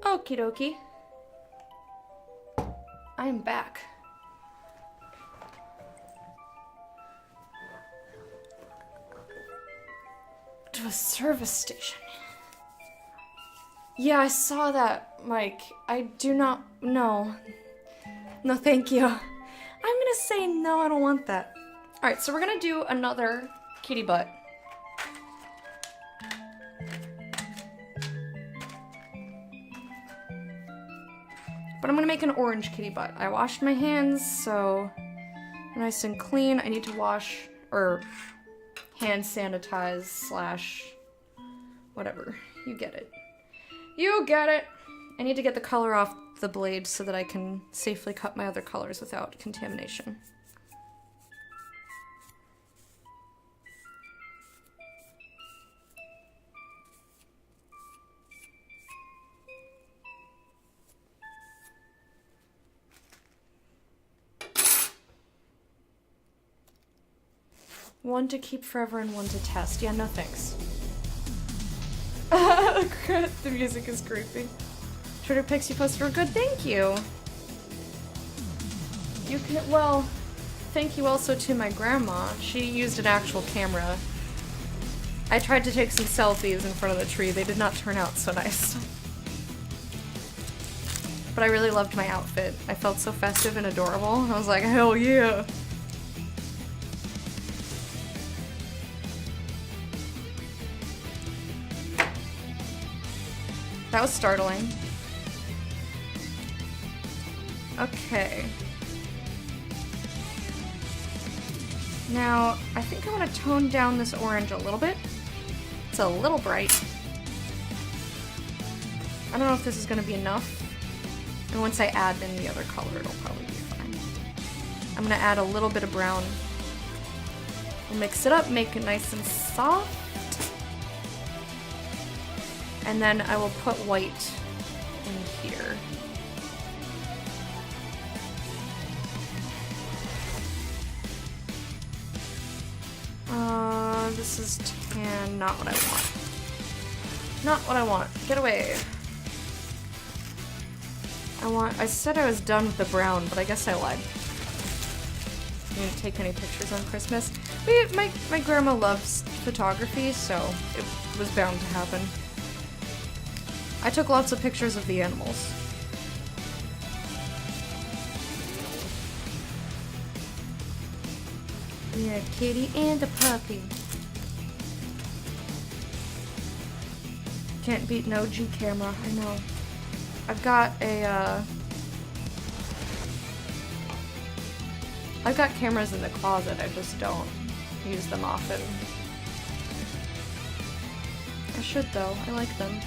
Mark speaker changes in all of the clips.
Speaker 1: Okie dokie. I'm back. To a service station. Yeah, I saw that, Mike. I do not... No. No, thank you. I'm gonna say no, I don't want that. Alright, so we're gonna do another kitty butt. But I'm gonna make an orange kitty butt. I washed my hands, so they're nice and clean. I need to wash, or hand sanitize slash whatever. You get it. You get it! I need to get the color off the blade so that I can safely cut my other colors without contamination. One to keep forever and one to test. Yeah, no thanks. The music is creepy. Twitter pics you posted were good, thank you! You can, well, thank you also to my grandma. She used an actual camera. I tried to take some selfies in front of the tree. They did not turn out so nice. But I really loved my outfit. I felt so festive and adorable. I was like, hell yeah! That was startling. Okay. Now, I think I want to tone down this orange a little bit. It's a little bright. I don't know if this is going to be enough. And once I add in the other color, it'll probably be fine. I'm going to add a little bit of brown. We'll mix it up, make it nice and soft. And then I will put white in here. This is tan, not what I want. Not what I want. Get away. I said I was done with the brown, but I guess I lied. I didn't take any pictures on Christmas. My grandma loves photography, so it was bound to happen. I took lots of pictures of the animals. Yeah, kitty and a puppy. Can't beat an OG camera, I know. I've got I've got cameras in the closet, I just don't use them often. I should though, I like them.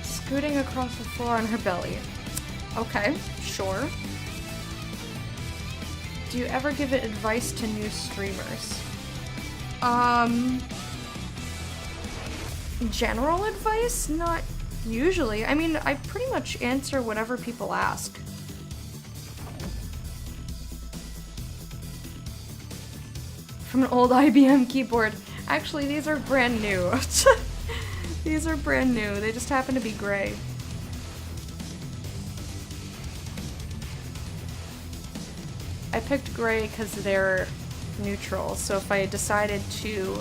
Speaker 1: Scooting across the floor on her belly. Okay, sure. Do you ever give advice to new streamers? General advice? Not usually. I mean, I pretty much answer whatever people ask. From an old IBM keyboard. Actually, these are brand new. These are brand new. They just happen to be gray. I picked gray because they're neutral, so if I decided to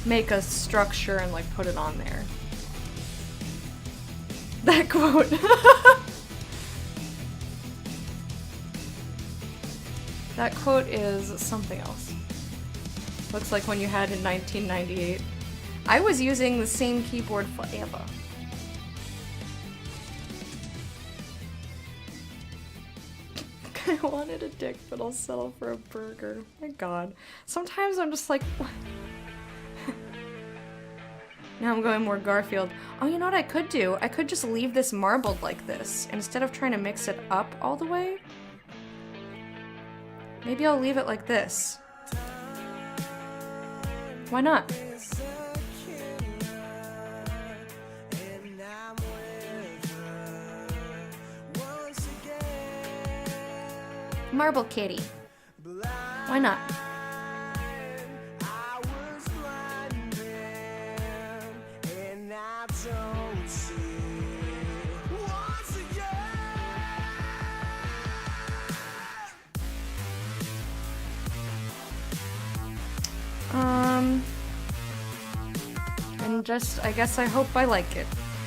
Speaker 1: make a structure and like put it on there, That quote. That quote is something else. Looks like one you had in 1998. I was using the same keyboard forever. I wanted a dick, but I'll settle for a burger. My god. Sometimes I'm just like, what? Now I'm going more Garfield. Oh, you know what I could do? I could just leave this marbled like this, instead of trying to mix it up all the way. Maybe I'll leave it like this. Why not? Marble kitty. Why not? And just, I guess I hope I like it.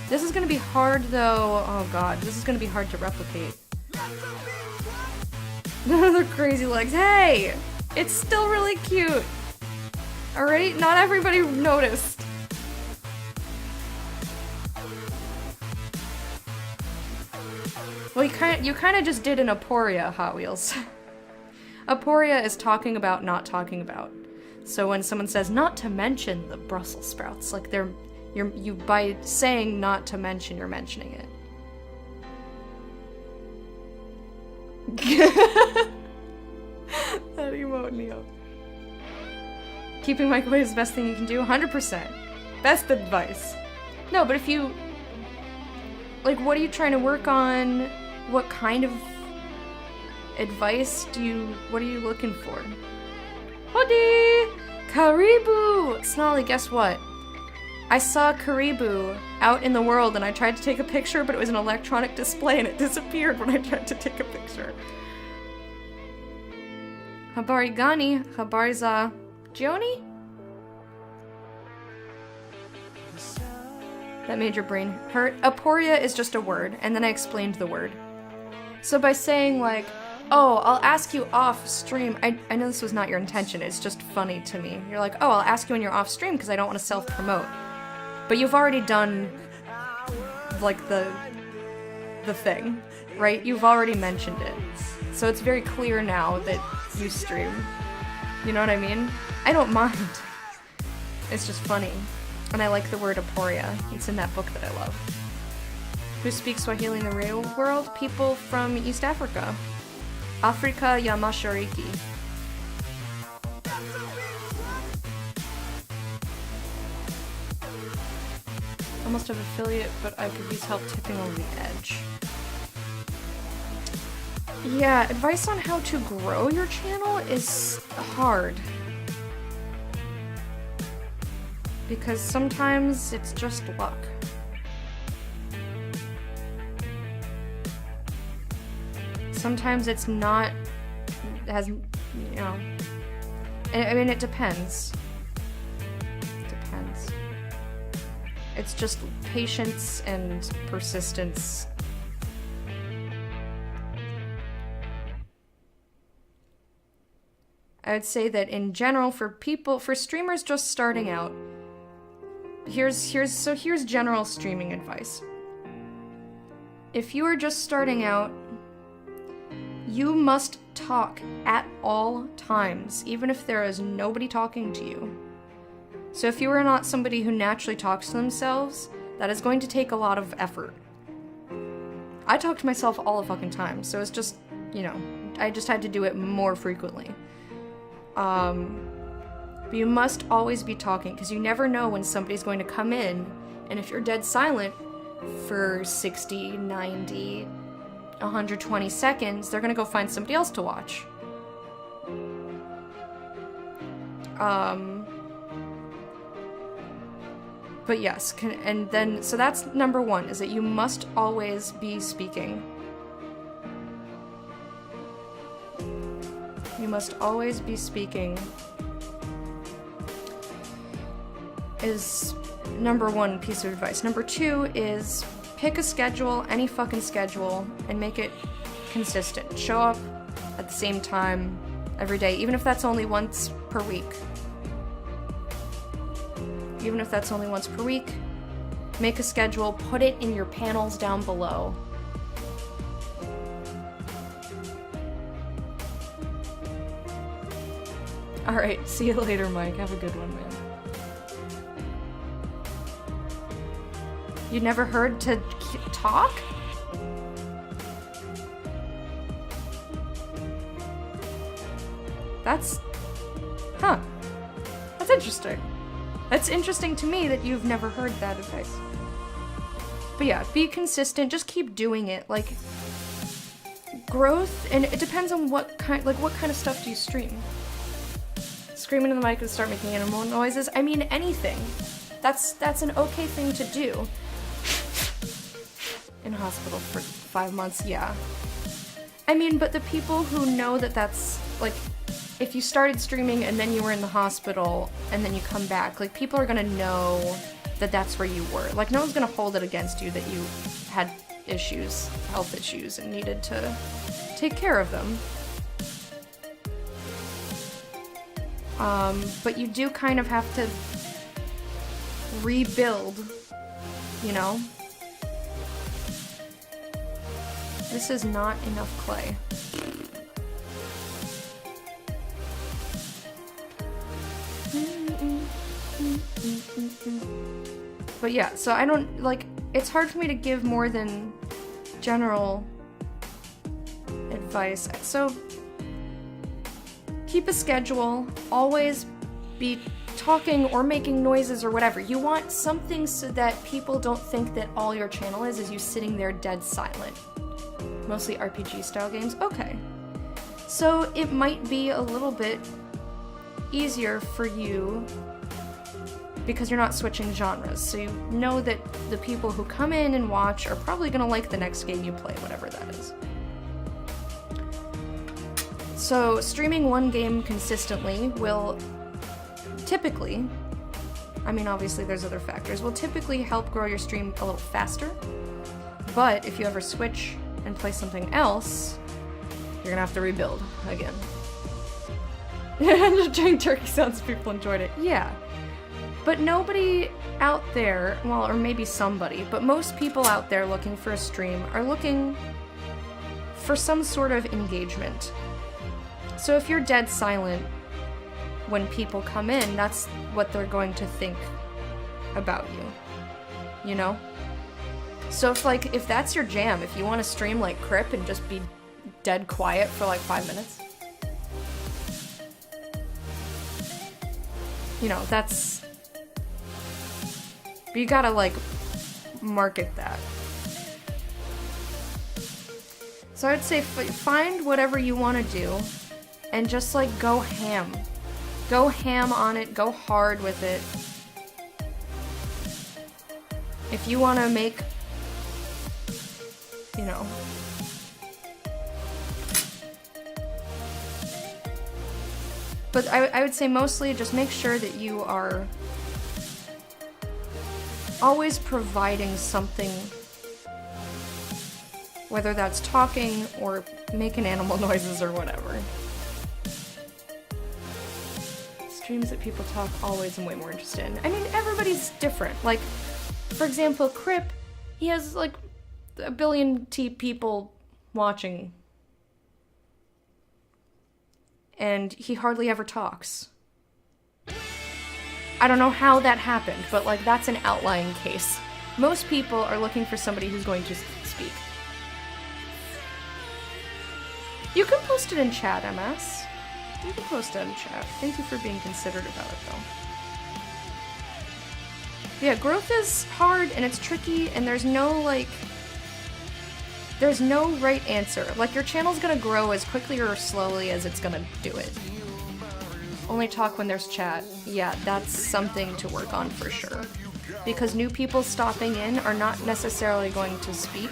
Speaker 1: This is gonna be hard though. Oh god, this is gonna be hard to replicate. They're crazy legs. Hey! It's still really cute. Alright? Not everybody noticed. Well, you kind of just did an Aporia, Hot Wheels. Aporia is talking about not talking about. So when someone says not to mention the Brussels sprouts, like you by saying not to mention, you're mentioning it. That emote, Neo. Keeping microwave is the best thing you can do? 100%. Best advice. No, but if you... Like, what are you trying to work on? What kind of advice what are you looking for? Howdy! Caribou! Snolly, guess what? I saw Caribou out in the world and I tried to take a picture, but it was an electronic display and it disappeared when I tried to take a picture. Habari gani? Habari za Gioni? That made your brain hurt. Aporia is just a word, and then I explained the word. So by saying like, oh, I'll ask you off stream, I know this was not your intention, it's just funny to me. You're like, oh, I'll ask you when you're off stream because I don't want to self-promote. But you've already done, like, the thing, right? You've already mentioned it. So it's very clear now that you stream. You know what I mean? I don't mind. It's just funny. And I like the word Aporia. It's in that book that I love. Who speaks Swahili in the real world? People from East Africa. Afrika ya Mashariki. I must have affiliate, but I could use help tipping over the edge. Yeah, advice on how to grow your channel is hard. Because sometimes it's just luck. Sometimes it's not, you know, I mean, it depends. It depends. It's just patience and persistence. I would say that in general, for streamers just starting out, here's general streaming advice. If you are just starting out, you must talk at all times, even if there is nobody talking to you. So if you are not somebody who naturally talks to themselves, that is going to take a lot of effort. I talk to myself all the fucking time, so it's just, you know, I just had to do it more frequently. But you must always be talking, because you never know when somebody's going to come in, and if you're dead silent for 60, 90, 120 seconds, they're gonna go find somebody else to watch. But yes, and then, so that's number one, is that you must always be speaking. You must always be speaking is number one piece of advice. Number two is pick a schedule, any fucking schedule, and make it consistent. Show up at the same time every day, even if that's only once per week. Even if that's only once per week, make a schedule, put it in your panels down below. Alright, see you later, Mike. Have a good one, man. You never heard to talk? That's... Huh. That's interesting. That's interesting to me that you've never heard that advice. But yeah, be consistent, just keep doing it. Like, growth, and it depends on what kind of stuff do you stream? Screaming in the mic and start making animal noises? I mean, anything. That's an okay thing to do. In hospital for 5 months, yeah. I mean, but the people who know that that's, like, if you started streaming and then you were in the hospital and then you come back, like, people are gonna know that that's where you were. Like, no one's gonna hold it against you that you had issues, health issues, and needed to take care of them. But you do kind of have to rebuild, you know? This is not enough clay. But yeah, so I don't, like, it's hard for me to give more than general advice. So, keep a schedule, always be talking or making noises or whatever. You want something so that people don't think that all your channel is you sitting there dead silent. Mostly RPG style games? Okay. So it might be a little bit easier for you because you're not switching genres. So you know that the people who come in and watch are probably gonna like the next game you play, whatever that is. So streaming one game consistently will typically, I mean obviously there's other factors, will typically help grow your stream a little faster. But if you ever switch and play something else, you're gonna have to rebuild again. Just doing turkey sounds, people enjoyed it. Yeah. But nobody out there, well, or maybe somebody, but most people out there looking for a stream are looking for some sort of engagement. So if you're dead silent when people come in, that's what they're going to think about you. You know? So if that's your jam, if you want to stream like Crip and just be dead quiet for like 5 minutes, you know, that's, but you gotta like market that. So I'd say find whatever you want to do and just like go ham. Go ham on it, go hard with it. If you want to make, you know, but I would say mostly just make sure that you are always providing something, whether that's talking or making animal noises or whatever. Streams that people talk, always I'm way more interested in. I mean, everybody's different. Like, for example, Crip, he has like 1 billion people watching. And he hardly ever talks. I don't know how that happened, but like that's an outlying case. Most people are looking for somebody who's going to speak. You can post it in chat, MS. You can post it in chat. Thank you for being considerate about it, though. Yeah, growth is hard and it's tricky, and there's no right answer. Like, your channel's gonna grow as quickly or slowly as it's gonna do it. Only talk when there's chat. Yeah, that's something to work on for sure. Because new people stopping in are not necessarily going to speak.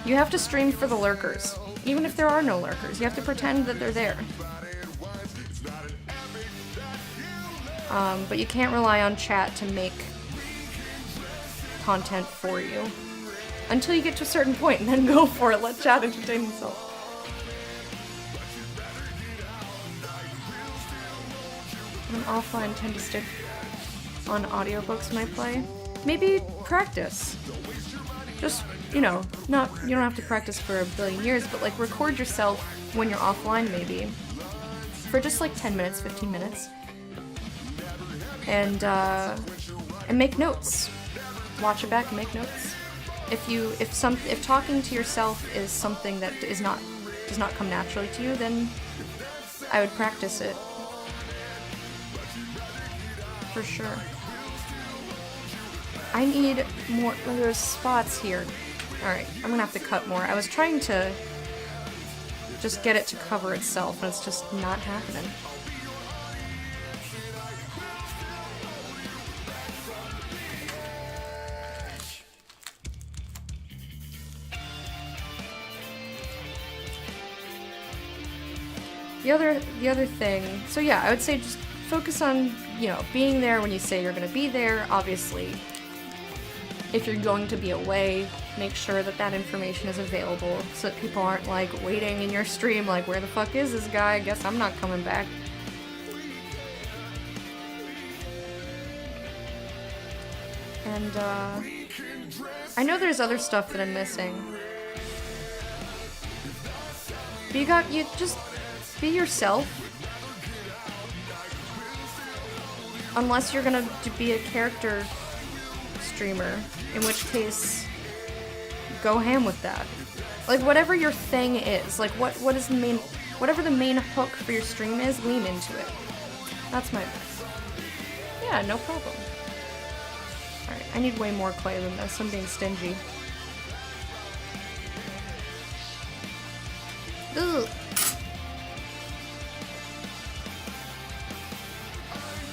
Speaker 1: You have to stream for the lurkers. Even if there are no lurkers, you have to pretend that they're there. But you can't rely on chat to make content for you. until you get to a certain point, and then go for it. Let chat entertain themselves. When I'm offline, I tend to stick on audiobooks when I play. Maybe practice. Just, you know, you don't have to practice for a billion years, but like record yourself when you're offline maybe. For just like 10 minutes, 15 minutes. And make notes. Watch it back and make notes. If talking to yourself is something that does not come naturally to you, then I would practice it. For sure. I need more. Oh, there's spots here. Alright, I'm gonna have to cut more. I was trying to just get it to cover itself, and it's just not happening. The other thing, so yeah, I would say just focus on, you know, being there when you say you're gonna be there. Obviously, if you're going to be away, make sure that that information is available so that people aren't like waiting in your stream like, where the fuck is this guy? I guess I'm not coming back. And I know there's other stuff that I'm missing. But you just be yourself. Unless you're gonna be a character streamer, in which case, go ham with that. Like, whatever your thing is, like, what is the main, whatever the main hook for your stream is, lean into it. That's my advice. Yeah, no problem. Alright, I need way more clay than this, I'm being stingy. Ugh.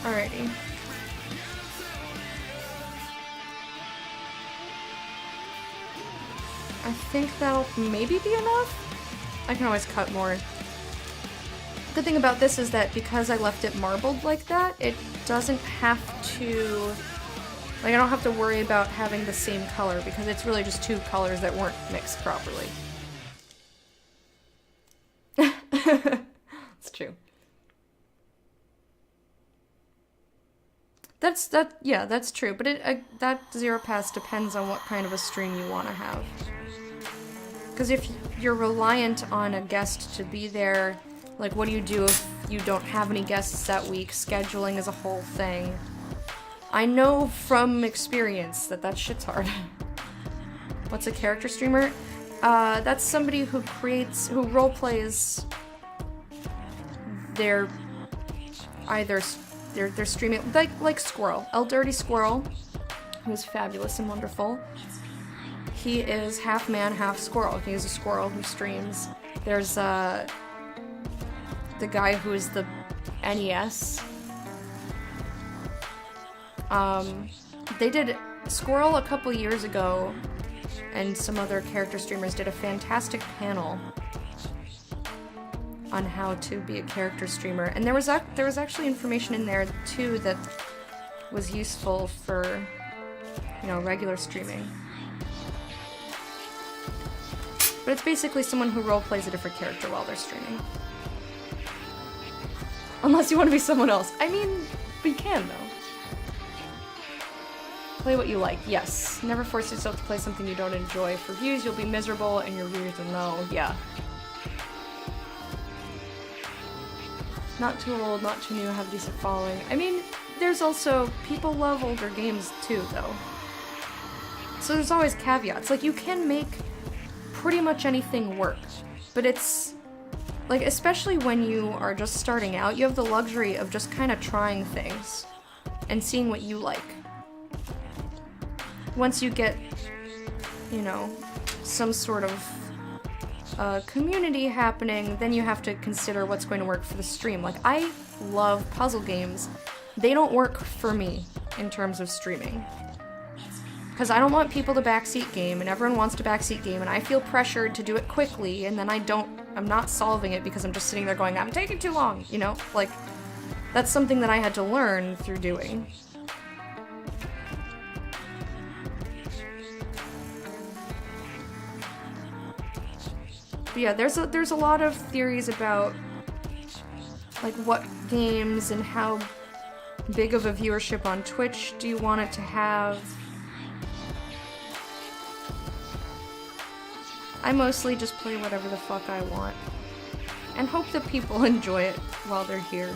Speaker 1: Alrighty. I think that'll maybe be enough? I can always cut more. Good thing about this is that because I left it marbled like that, it doesn't have to... Like, I don't have to worry about having the same color, because it's really just two colors that weren't mixed properly. It's true. Yeah, that's true, but that Zero Pass depends on what kind of a stream you want to have. Because if you're reliant on a guest to be there, like, what do you do if you don't have any guests that week? Scheduling is a whole thing. I know from experience that shit's hard. What's a character streamer? That's somebody who roleplays their streaming, like Squirrel. El Dirty Squirrel, who's fabulous and wonderful. He is half man, half squirrel. He is a squirrel who streams. There's the guy who is the NES. They did Squirrel a couple years ago, and some other character streamers did a fantastic panel on how to be a character streamer, and there was actually information in there too that was useful for, you know, regular streaming. But it's basically someone who roleplays a different character while they're streaming. Unless you want to be someone else. I mean, you can though. Play what you like. Yes. Never force yourself to play something you don't enjoy. For views, you'll be miserable, and your viewers will know. Yeah. Not too old, not too new, have a decent following. I mean, there's also, people love older games too, though. So there's always caveats. Like, you can make pretty much anything work, but it's, like, especially when you are just starting out, you have the luxury of just kind of trying things and seeing what you like. Once you get, you know, some sort of community happening, then you have to consider what's going to work for the stream. Like, I love puzzle games. They don't work for me in terms of streaming. Because I don't want people to backseat game, and everyone wants to backseat game, and I feel pressured to do it quickly, and then I'm not solving it because I'm just sitting there going, I'm taking too long, you know? Like, that's something that I had to learn through doing. But yeah, there's a lot of theories about like what games and how big of a viewership on Twitch do you want it to have. I mostly just play whatever the fuck I want and hope that people enjoy it while they're here.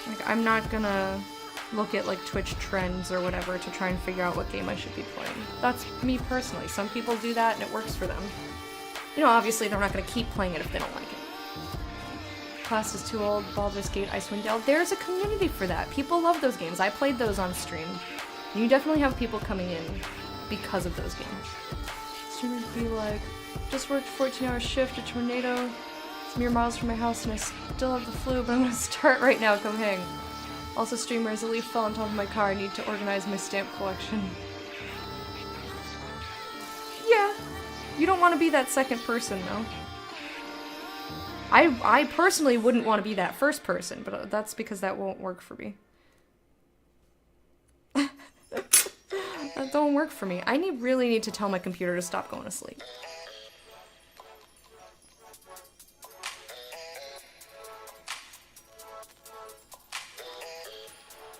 Speaker 1: Like, I'm not gonna look at like Twitch trends or whatever to try and figure out what game I should be playing. That's me personally. Some people do that and it works for them. You know, obviously they're not gonna keep playing it if they don't like it. Class is too old, Baldur's Gate, Icewind Dale. There's a community for that. People love those games. I played those on stream. And you definitely have people coming in because of those games. Streamers be like, just worked a 14-hour shift, a tornado. It's mere miles from my house and I still have the flu, but I'm gonna start right now, come hang. Also streamers, a leaf fell on top of my car, I need to organize my stamp collection. Yeah, you don't want to be that second person though. I personally wouldn't want to be that first person, but that's because that won't work for me. That don't work for me. I really need to tell my computer to stop going to sleep.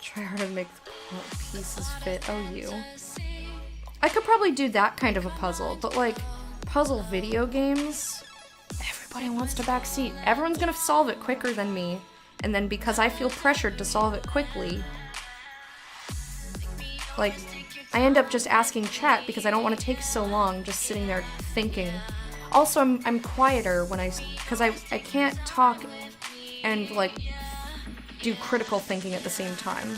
Speaker 1: Try harder to make the pieces fit. Oh, you. I could probably do that kind of a puzzle, but like, puzzle video games? Everybody wants to backseat. Everyone's gonna solve it quicker than me, and then because I feel pressured to solve it quickly, like, I end up just asking chat because I don't want to take so long just sitting there thinking. Also, I'm quieter when because I can't talk and, like, do critical thinking at the same time.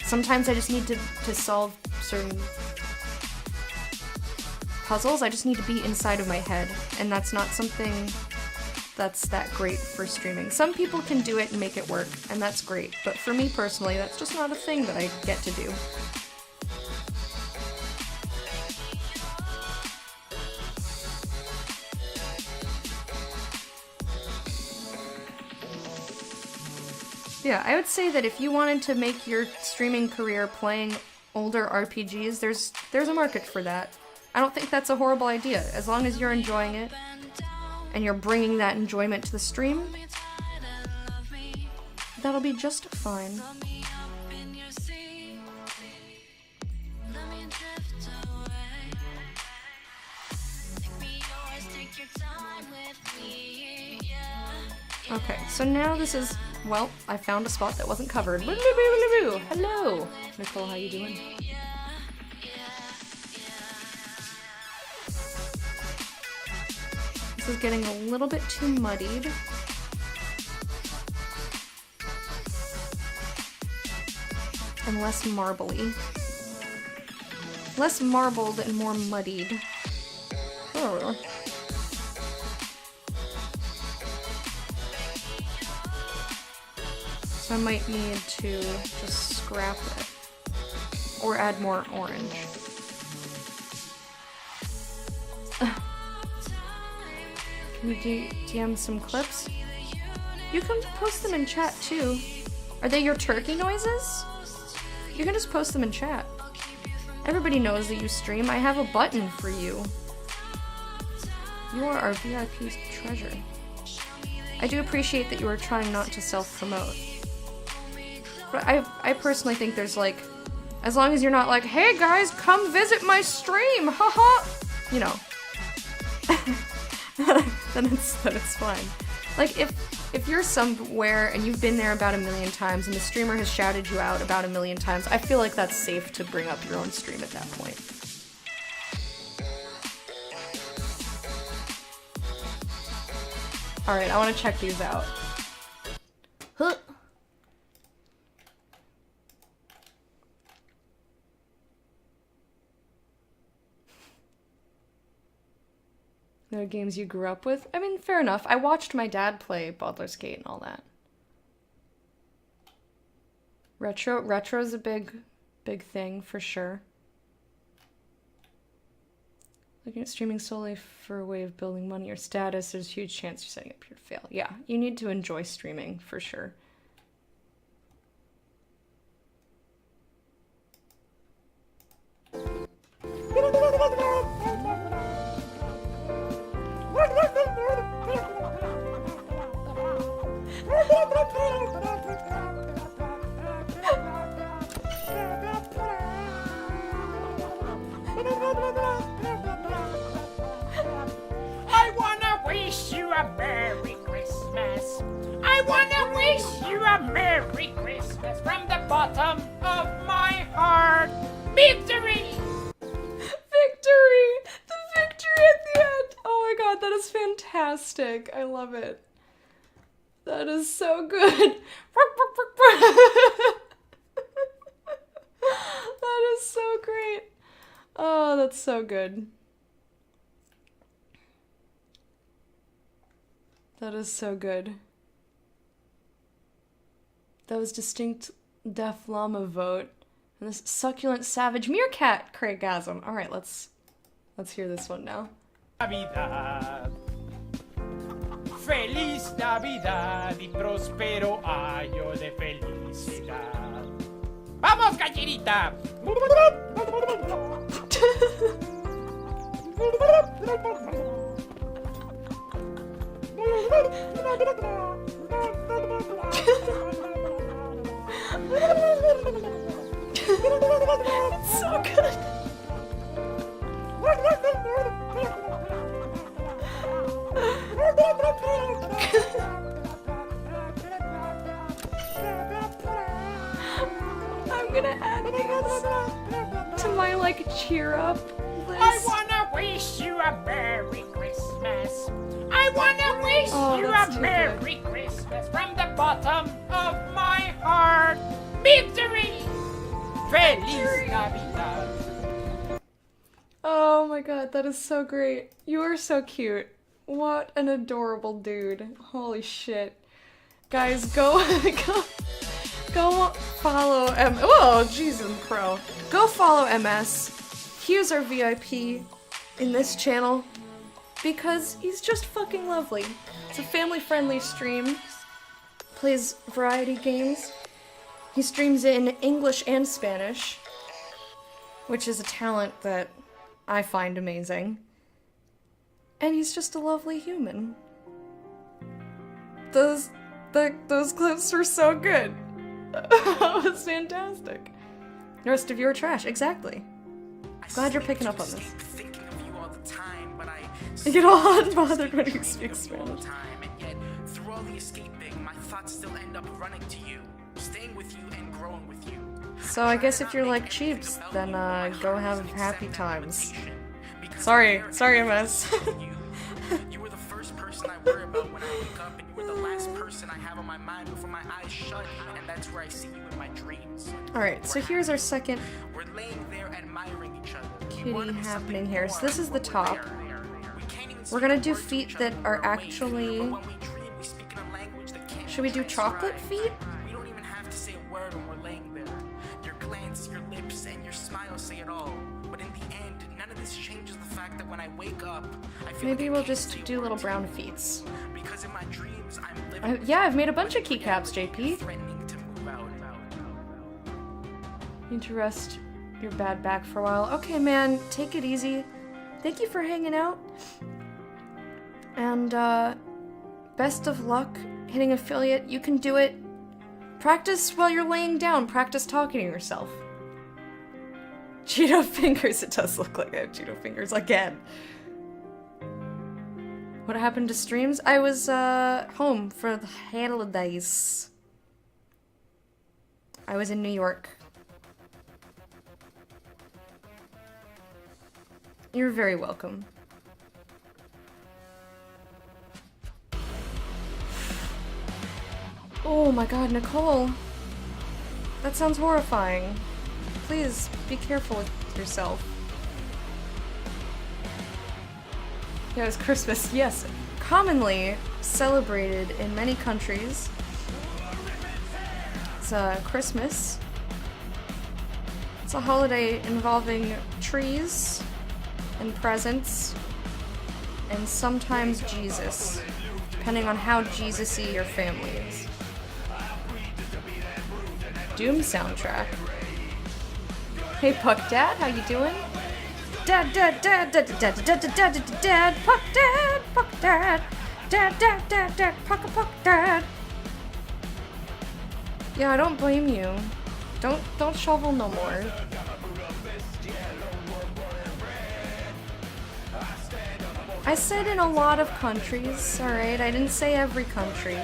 Speaker 1: Sometimes I just need to solve certain puzzles. I just need to be inside of my head, and that's not something that's that great for streaming. Some people can do it and make it work, and that's great, but for me personally, that's just not a thing that I get to do. Yeah, I would say that if you wanted to make your streaming career playing older RPGs, there's a market for that. I don't think that's a horrible idea. As long as you're enjoying it, and you're bringing that enjoyment to the stream, that'll be just fine. Okay, so now this is, well, I found a spot that wasn't covered. Hello! Nicole, how you doing? This is getting a little bit too muddied. And less marbly. Less marbled and more muddied. Oh. So I might need to just scrap it. Or add more orange. Can you DM some clips? You can post them in chat too. Are they your turkey noises? You can just post them in chat. Everybody knows that you stream. I have a button for you. You are our VIP treasure. I do appreciate that you are trying not to self-promote. But I personally think there's like, as long as you're not like, hey guys, come visit my stream, haha, you know, then it's fine. Like if you're somewhere and you've been there about 1,000,000 times and the streamer has shouted you out about 1,000,000 times, I feel like that's safe to bring up your own stream at that point. Alright, I want to check these out. Huh. No games you grew up with? I mean, fair enough. I watched my dad play Baldur's Gate and all that. Retro's a big thing, for sure. Looking at streaming solely for a way of building money or status, there's a huge chance you're setting up here to fail. Yeah, you need to enjoy streaming, for sure.
Speaker 2: I wanna wish you a Merry Christmas. I wanna wish you a Merry Christmas from the bottom of my heart. Victory!
Speaker 1: Victory! The victory at the end! Oh my god, that is fantastic. I love it. That is so good. That is so great. Oh, that's so good. That is so good. That was distinct deaf llama vote. And this succulent savage meerkat craigasm. Alright, let's hear this one now.
Speaker 2: Navidad. Feliz Navidad y próspero año de felicidad. ¡Vamos, gallinita!
Speaker 1: It's so good. I'm gonna add these to my like cheer up list.
Speaker 2: I wanna wish you a Merry Christmas. I wanna wish you a Merry Christmas from the bottom of my heart. Victory! Feliz Navidad.
Speaker 1: Oh my god, that is so great. You are so cute. What an adorable dude. Holy shit. Guys, go follow oh, Jesus Crow. Go follow MS. He's our VIP in this channel because he's just fucking lovely. It's a family-friendly stream. Plays variety games. He streams in English and Spanish, which is a talent that I find amazing. And he's just a lovely human. Those clips were so good. That was fantastic. The rest of you are trash, exactly. Glad you're picking up on this. You get all unbothered when you speak Spanish.
Speaker 3: And yet, through all the escaping, my thoughts still end up running to you, staying with you and growing with you.
Speaker 1: So I guess if you're like Chibs, then go have happy times. Sorry, MS.
Speaker 3: You were the first person I worry about when I wake up, and you were the last person I have on my mind before my eyes shut, and that's where I see you in my dreams.
Speaker 1: Alright, so here's our second
Speaker 3: We're laying there admiring each other.
Speaker 1: kitty happening here. So this is the top. We're gonna do feet that are actually... Should we do chocolate feet?
Speaker 3: We don't even have to say a word when we're laying there. Your glance, your lips, and your smile say it all. But in the end, none of this changes the fact that when I wake up, I feel
Speaker 1: Maybe
Speaker 3: like
Speaker 1: we'll
Speaker 3: I can't
Speaker 1: just
Speaker 3: say
Speaker 1: do little
Speaker 3: words
Speaker 1: brown
Speaker 3: anymore.
Speaker 1: feets.
Speaker 3: Because in my dreams, I'm living
Speaker 1: Yeah, I've made a bunch of keycaps, JP.
Speaker 3: threatening to move out.
Speaker 1: Need to rest your bad back for a while. Okay, man, take it easy. Thank you for hanging out. And, best of luck hitting affiliate. You can do it. Practice while you're laying down. Practice talking to yourself. Cheeto fingers. It does look like I have Cheeto fingers again. What happened to streams? I was, home for the holidays. I was in New York. You're very welcome. Oh my god, Nicole. That sounds horrifying. Please, be careful with yourself. Yeah, it was Christmas. Yes, commonly celebrated in many countries. It's Christmas. It's a holiday involving trees and presents and sometimes Jesus, depending on how Jesus-y your family is. Doom soundtrack. Hey Puck Dad, how you doing? Dad, dad, dad, dad, dad, dad, dad, dad, dad, dad, puck dad, puck dad, dad, dad, dad, dad, puck, puck dad. Yeah, I don't blame you. Don't shovel no more. I said in a lot of countries, alright? I didn't say every country.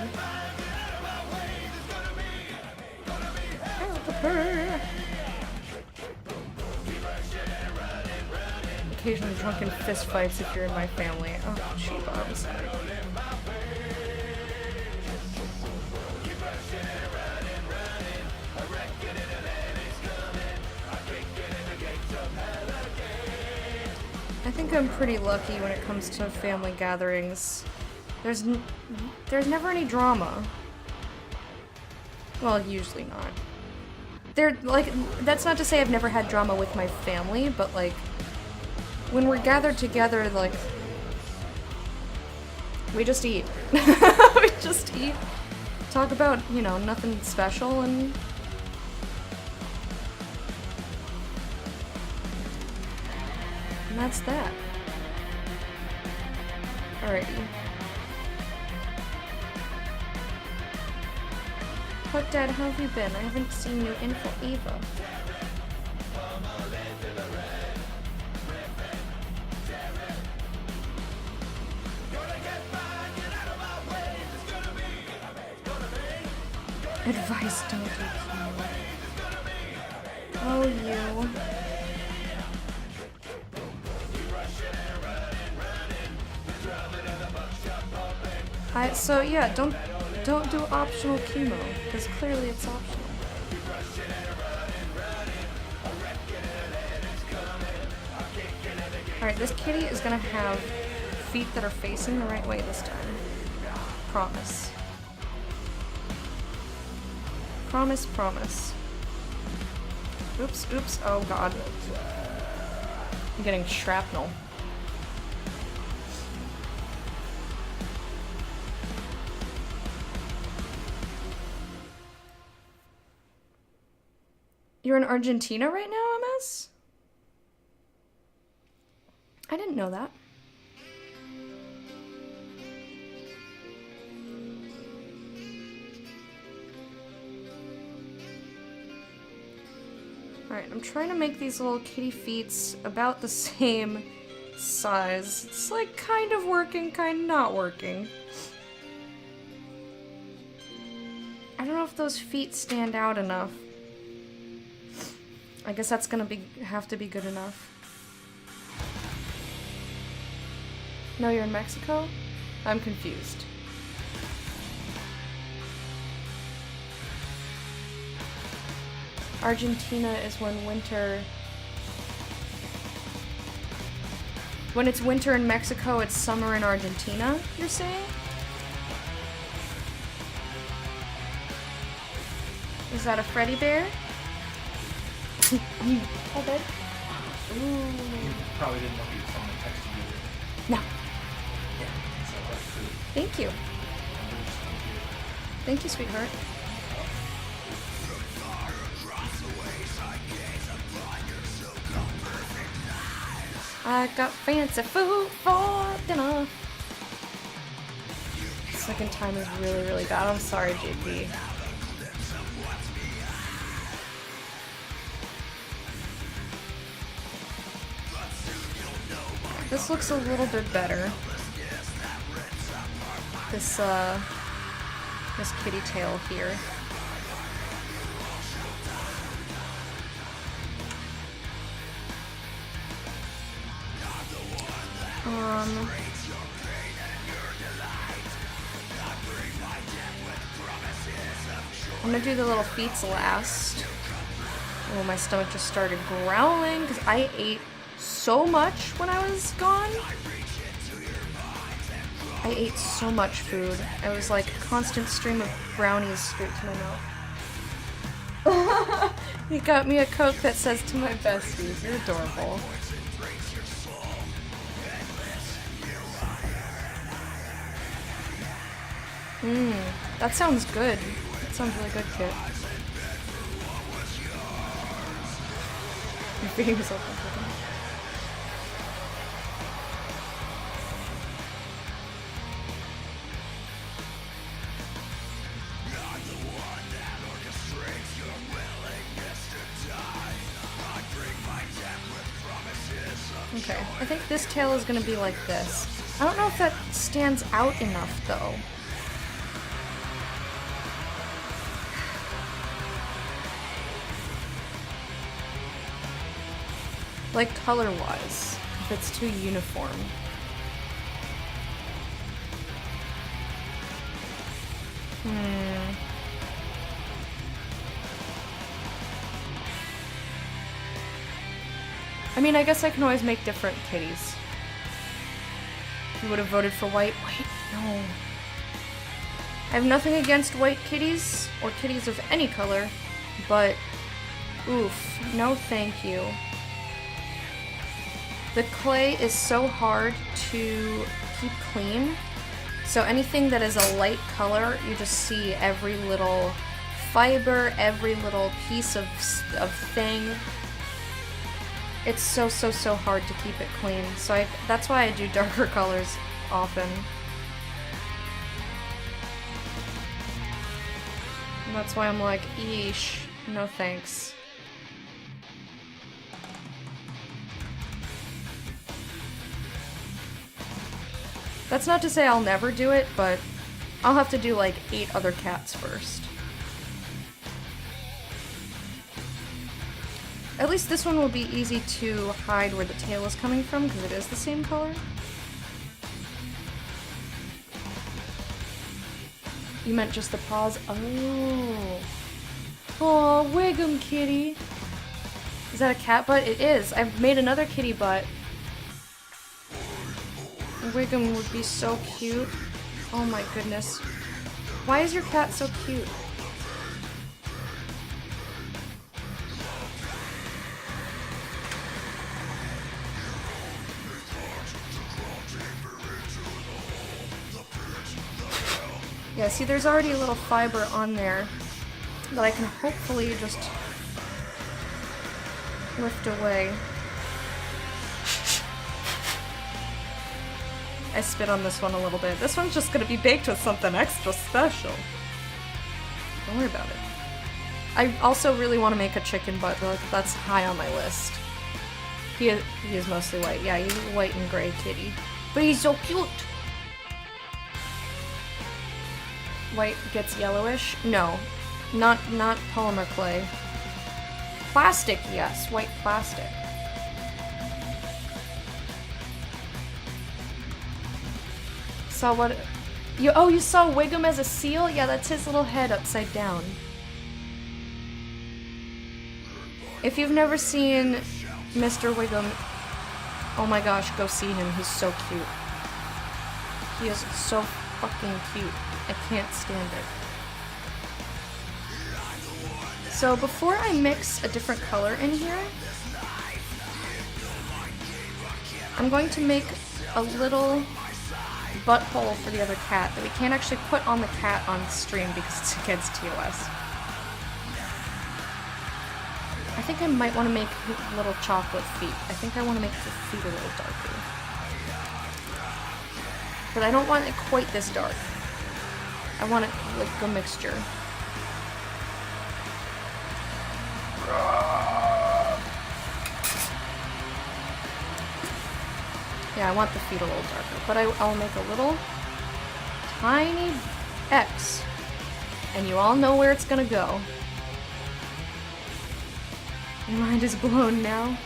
Speaker 1: Occasionally drunken fist fights if you're in my family. Oh, Chiba, I'm sorry. I think I'm pretty lucky when it comes to family gatherings. There's never any drama. Well, usually not. That's not to say I've never had drama with my family, but like, when we're gathered together, like, we just eat. We just eat. Talk about, you know, nothing special, and that's that. Alrighty. What, Dad, how have you been? I haven't seen you in forever. Advice, don't do chemo. Oh, you. So yeah, don't do optional chemo, because clearly it's optional. Alright, this kitty is gonna have feet that are facing the right way this time. Promise. Promise, promise. Oops, oops, oh god. I'm getting shrapnel. You're in Argentina right now, MS? I didn't know that. Alright, I'm trying to make these little kitty feets about the same size. It's like kind of working, kind of not working. I don't know if those feet stand out enough. I guess that's gonna have to be good enough. No, you're in Mexico? I'm confused. Argentina is when winter... When it's winter in Mexico, it's summer in Argentina, you're saying? Is that a Freddy bear? Oh, babe. Ooh.
Speaker 4: You probably didn't know he was someone texting you.
Speaker 1: No.
Speaker 4: Yeah, so that's true.
Speaker 1: Thank you. Thank you, sweetheart. I got fancy food for dinner. Second time is really, really bad. I'm sorry, JP. This looks a little bit better. This kitty tail here. I'm gonna do the little feet last. Oh, my stomach just started growling because I ate so much when I was gone. I ate so much food. I was like a constant stream of brownies straight to my mouth. He got me a Coke that says "To my besties." You're adorable. That sounds good. That sounds really good, Kit. You're feeding yourself. Okay, I think this tail is gonna be like this. I don't know if that stands out enough, though. Like, color-wise, if it's too uniform. I mean, I guess I can always make different kitties. You would have voted for white? Wait, no. I have nothing against white kitties, or kitties of any color, but oof, no thank you. The clay is so hard to keep clean, so anything that is a light color, you just see every little fiber, every little piece of thing. It's so hard to keep it clean, so that's why I do darker colors often. And that's why I'm like, eesh, no thanks. That's not to say I'll never do it, but I'll have to do like 8 other cats first. At least this one will be easy to hide where the tail is coming from, because it is the same color. You meant just the paws? Oh. Oh, wig 'em, kitty. Is that a cat butt? It is. I've made another kitty butt. Wig 'em would be so cute. Oh my goodness. Why is your cat so cute? Yeah, see, there's already a little fiber on there that I can hopefully just lift away. I spit on this one a little bit. This one's just gonna be baked with something extra special. Don't worry about it. I also really want to make a chicken butt, though. That's high on my list. He is mostly white. Yeah, he's a white and gray kitty. But he's so cute! White gets yellowish? No. Not polymer clay. Plastic, yes. White plastic. Saw what... you saw Wiggum as a seal? Yeah, that's his little head upside down. If you've never seen Mr. Wiggum, oh my gosh, go see him. He's so cute. He is so fucking cute. I can't stand it. So before I mix a different color in here, I'm going to make a little butthole for the other cat that we can't actually put on the cat on stream because it's against TOS. I think I might want to make little chocolate feet. I think I want to make the feet a little darker. But I don't want it quite this dark. I want it like a mixture. Yeah, I want the feet a little darker, but I'll make a little tiny X, and you all know where it's gonna go. Your mind is blown now.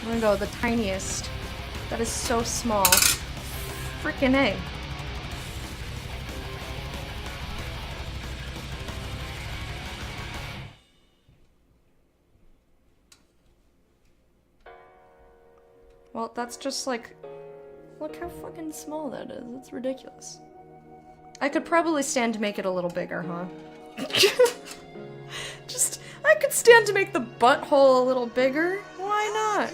Speaker 1: I'm gonna go the tiniest. That is so small. Freaking A. Well, that's just like... Look how fucking small that is. It's ridiculous. I could probably stand to make it a little bigger, huh? I could stand to make the butthole a little bigger. Why not?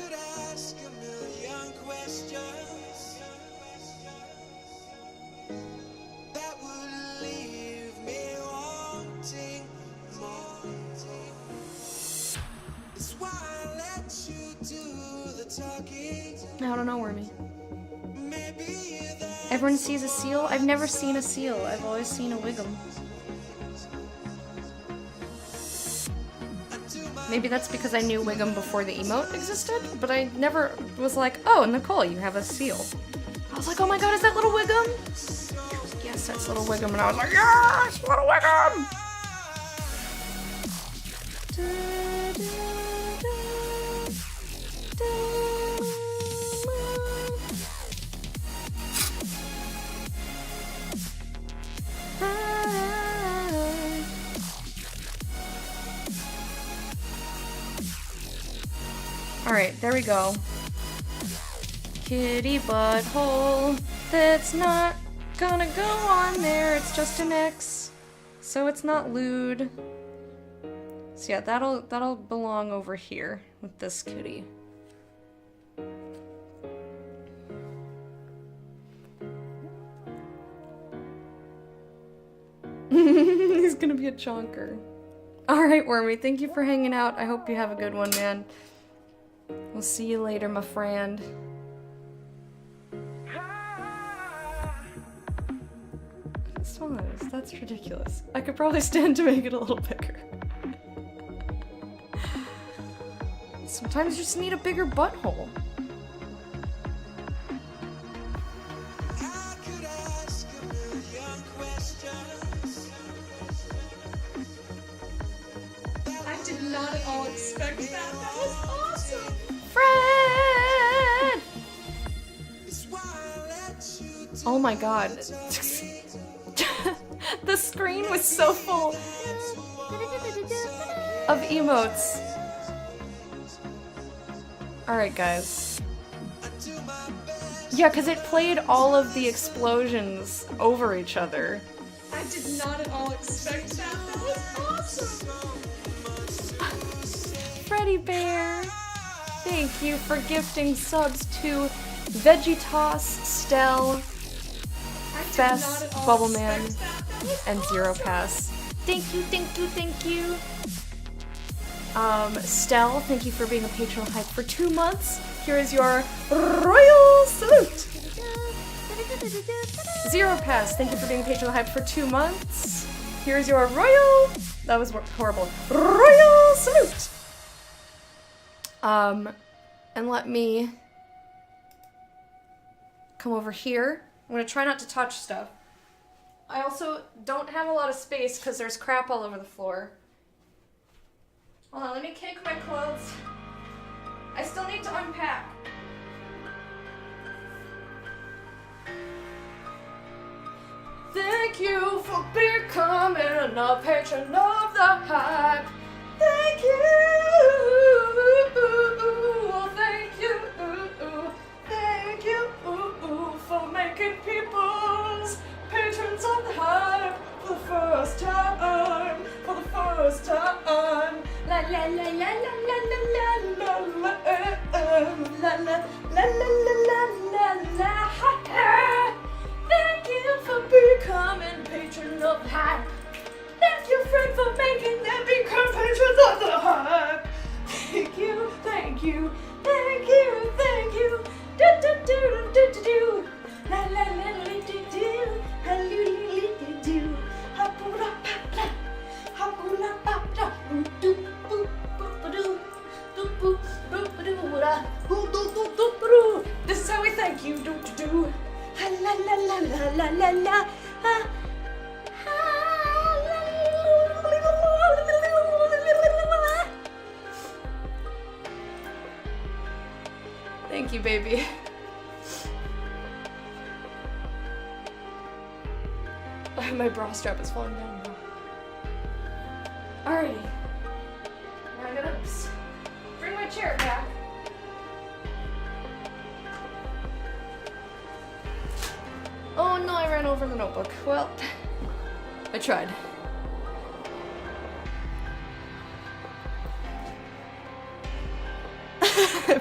Speaker 5: That's why I let you do the talking.
Speaker 1: I don't know, Wormy. Everyone sees a seal? I've never seen a seal. I've always seen a Wiggum. Maybe that's because I knew Wiggum before the emote existed, but I never was like, oh, Nicole, you have a seal. I was like, oh my god, is that little Wiggum? Yes, that's little Wiggum, and I was like, yes, little Wiggum! Alright, there we go. Kitty butthole. That's not gonna go on there. It's just an X. So it's not lewd. So yeah, that'll belong over here with this kitty. He's gonna be a chonker. Alright, Wormy, thank you for hanging out. I hope you have a good one, man. We'll see you later, my friend. Small is. That's ridiculous. I could probably stand to make it a little bigger. Sometimes you just need a bigger butthole.
Speaker 5: I did not at all expect that. That was awesome.
Speaker 1: Fred! Oh my god. The screen was so full of emotes. Alright, guys. Yeah, because it played all of the explosions over each other.
Speaker 5: I did not at all expect that. That was awesome.
Speaker 1: Freddy Bear! Thank you for gifting subs to Vegetos, Stell, Fess, Bubbleman, and Zero Pass. Thank you, thank you, thank you! Stell, thank you for being a patron of Hype for 2 months. Here is your royal salute! Zero Pass, thank you for being a patron of Hype for 2 months. Here is your royal... That was horrible. Royal salute! And let me come over here. I'm gonna try not to touch stuff. I also don't have a lot of space because there's crap all over the floor. Hold on, let me kick my clothes. I still need to unpack. Thank you for becoming a patron of the Hype. Thank you. Thank you. Thank you for making people's patrons of the Hype for the first time. For the first time. La la la la la la la la la la la la la. Thank you for becoming patron of the Hype. Thank you, Fred, for making them become patrons of the Hype. Thank you, thank you, thank you, thank you. Do do do do do do. La la la la do do. Ha lu lu lu do. Ha bu la pa la. Ha bu la pa la. Do do do do do do do do da. Do do do do do. This is how we thank you. Do do do. Ha la la la la la la la. Ha. Thank you, baby. My bra strap is falling down now. Alrighty. Now I'm gonna bring my chair back. Oh no, I ran over the notebook. Well, I tried.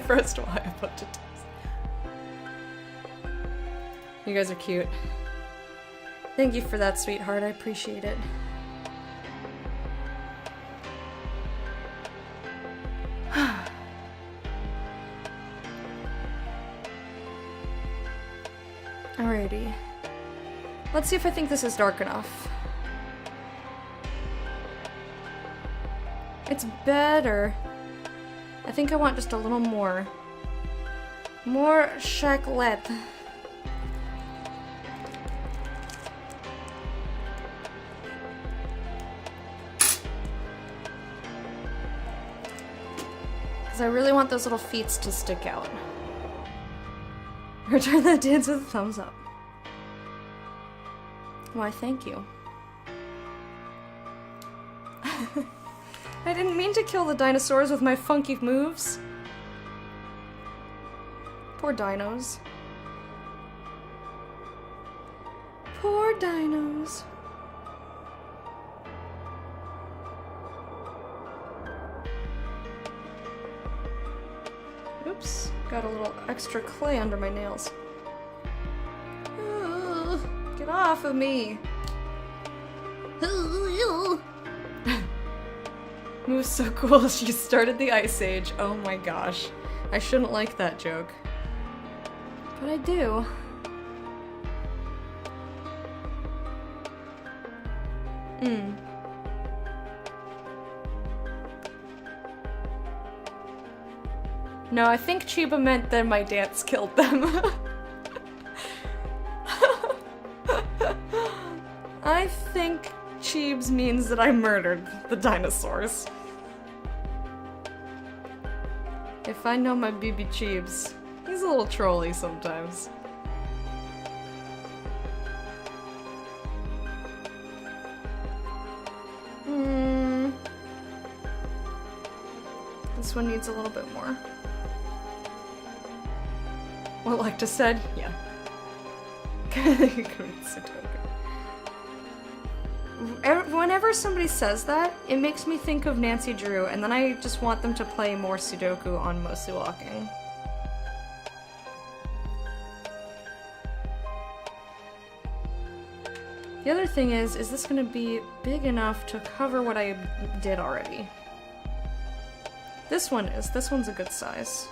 Speaker 1: First of all, I put it. You guys are cute. Thank you for that, sweetheart. I appreciate it. Alrighty. Let's see if I think this is dark enough. It's better. I think I want just a little more. More chocolate. Because I really want those little feet to stick out. Return that dance with a thumbs up. Why, thank you. I didn't mean to kill the dinosaurs with my funky moves. Poor dinos. Poor dinos. Oops, got a little extra clay under my nails. Ugh, get off of me. It was so cool. She started the Ice Age. Oh my gosh. I shouldn't like that joke. But I do. No, I think Chiba meant that my dance killed them. I think Chibs means that I murdered the dinosaurs. If I know my BB Chibs, he's a little trolly sometimes. This one needs a little bit more. What Lecta said? Yeah. Whenever somebody says that, it makes me think of Nancy Drew, and then I just want them to play more Sudoku on Mostly Walking. The other thing is this gonna be big enough to cover what I did already? This one is. This one's a good size.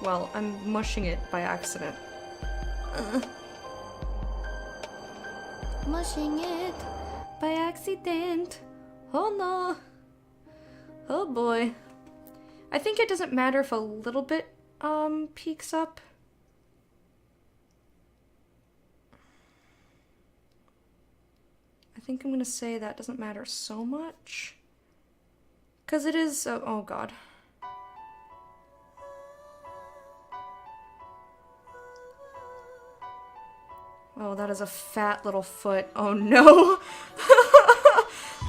Speaker 1: Well, I'm mushing it by accident. Mushing it by accident. Oh no. Oh boy. I think it doesn't matter if a little bit peeks up. I think I'm gonna say that doesn't matter so much. 'Cause it is, oh god. Oh, that is a fat little foot. Oh no!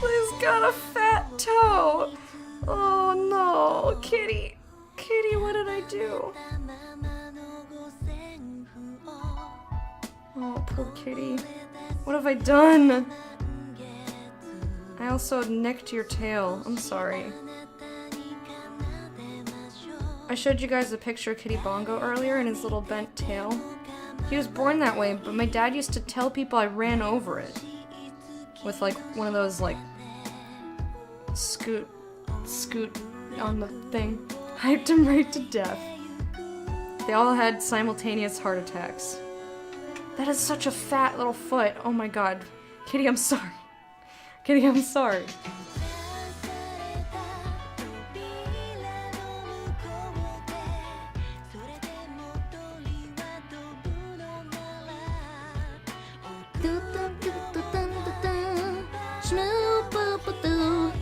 Speaker 1: He's got a fat toe! Oh no! Kitty! Kitty, what did I do? Oh, poor kitty. What have I done? I also nicked your tail. I'm sorry. I showed you guys a picture of Kitty Bongo earlier and his little bent tail. He was born that way, but my dad used to tell people I ran over it. With like one of those like scoot on the thing. Hyped him right to death. They all had simultaneous heart attacks. That is such a fat little foot. Oh my god. Kitty, I'm sorry. Kitty, I'm sorry.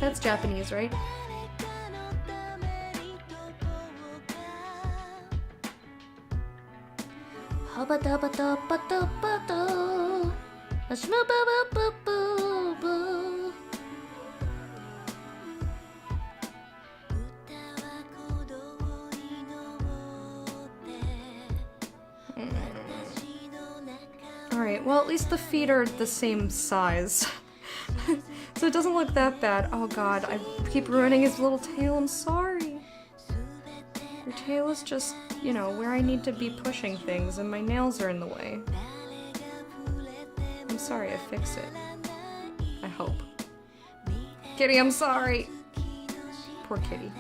Speaker 1: That's Japanese, right? Alright, well at least the feet are the same size. So it doesn't look that bad. Oh god, I keep ruining his little tail, I'm sorry. Your tail is just, you know, where I need to be pushing things and my nails are in the way. I'm sorry, I fix it. I hope. Kitty, I'm sorry! Poor kitty.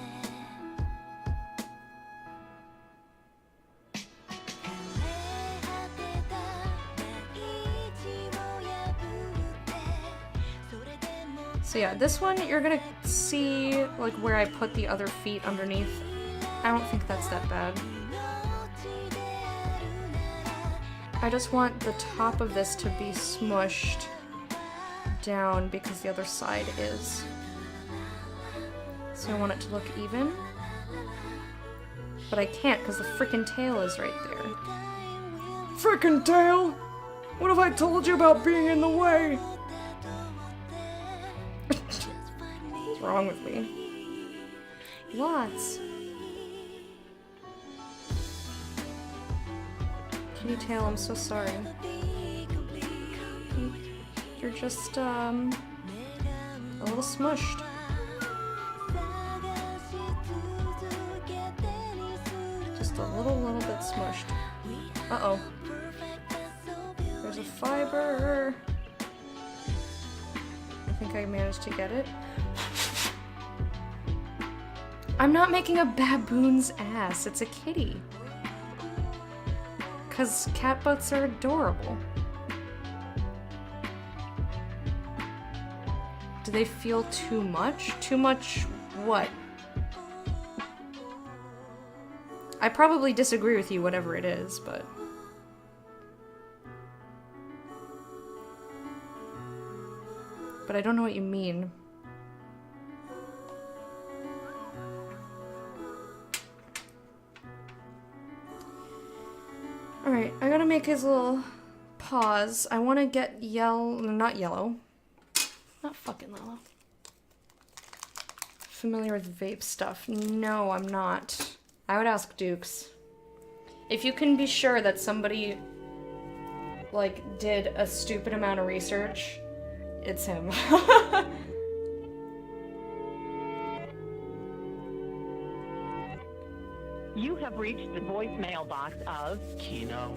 Speaker 1: So yeah, this one you're gonna see like where I put the other feet underneath. I don't think that's that bad. I just want the top of this to be smushed down because the other side is. So I want it to look even. But I can't because the frickin' tail is right there. Frickin' tail! What have I told you about being in the way? What's wrong with me? Lots. Kitty tail, I'm so sorry. You're just, a little smushed. Just a little bit smushed. Uh-oh. There's a fiber. I think I managed to get it. I'm not making a baboon's ass, it's a kitty. 'Cause cat butts are adorable. Do they feel too much? Too much what? I probably disagree with you, whatever it is, but... But I don't know what you mean. Alright, I gotta make his little paws. I wanna get not yellow. Not fucking yellow. Familiar with vape stuff? No, I'm not. I would ask Dukes. If you can be sure that somebody, like, did a stupid amount of research, it's him.
Speaker 6: You have reached the voicemail box of
Speaker 3: Kino.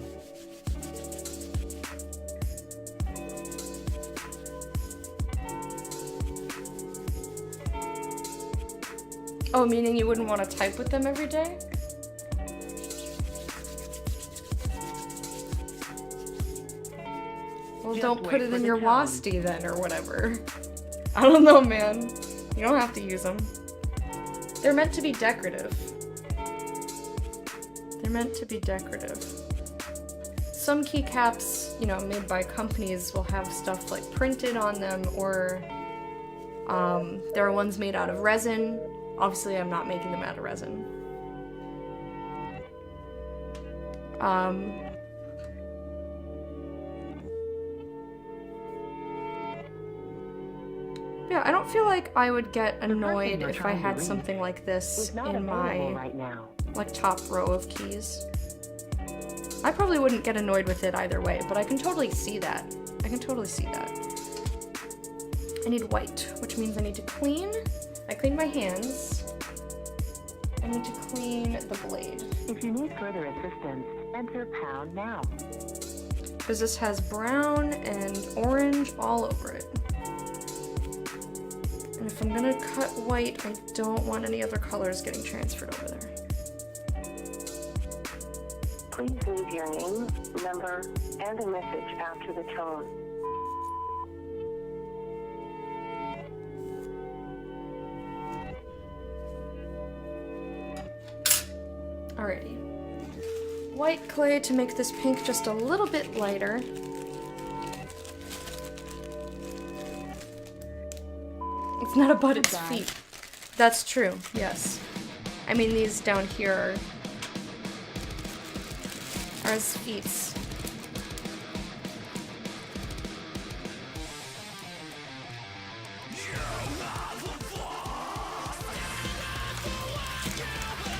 Speaker 1: Oh, meaning you wouldn't want to type with them every day? Well,
Speaker 6: Just
Speaker 1: don't
Speaker 6: wait
Speaker 1: put it
Speaker 6: for
Speaker 1: in
Speaker 6: the
Speaker 1: your
Speaker 6: tone.
Speaker 1: WASD then, or whatever. I don't know, man. You don't have to use them. They're meant to be decorative. They're meant to be decorative. Some keycaps, you know, made by companies will have stuff like printed on them, or there are ones made out of resin. Obviously, I'm not making them out of resin. Yeah, I don't feel like I would get annoyed if I had something like this
Speaker 6: is not
Speaker 1: in
Speaker 6: available
Speaker 1: my
Speaker 6: right now.
Speaker 1: like top row of keys. I probably wouldn't get annoyed with it either way, but I can totally see that. I can totally see that. I need white, which means I need to clean. I cleaned my hands. I need to clean the blade.
Speaker 6: If you need further assistance, enter pound now.
Speaker 1: Because this has brown and orange all over it. And if I'm gonna cut white, I don't want any other colors getting transferred over there.
Speaker 6: Please leave your name, number, and a message after the tone.
Speaker 1: Alrighty. White clay to make this pink just a little bit lighter. It's not a butt, it's feet. That's true, yes. I mean, these down here are his feet.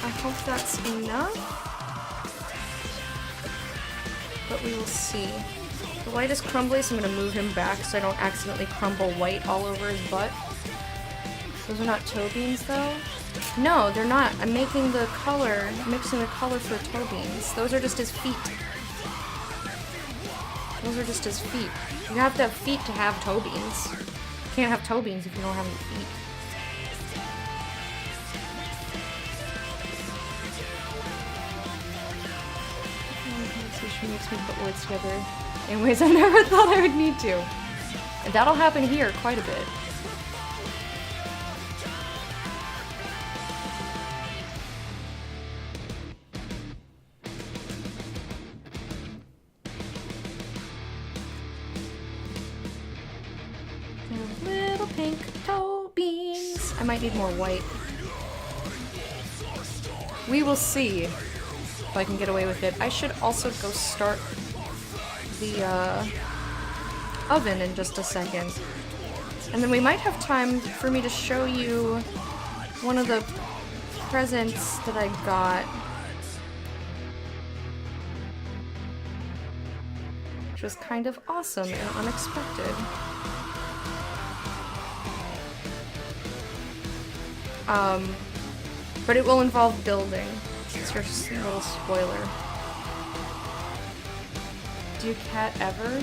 Speaker 1: I hope that's enough, but we will see. The white is crumbly, so I'm going to move him back so I don't accidentally crumble white all over his butt. Those are not toe beans, though? No, they're not. I'm making the color, mixing the color for toe beans. Those are just his feet. Those are just his feet. You have to have feet to have toe beans. You can't have toe beans if you don't have any feet. She makes me put words together in ways I never thought I would need to. And that'll happen here quite a bit. Little pink toe beans. I might need more white. We will see if I can get away with it. I should also go start the oven in just a second. And then we might have time for me to show you one of the presents that I got. Which was kind of awesome and unexpected. But it will involve building. It's just a little spoiler. Do you cat ever?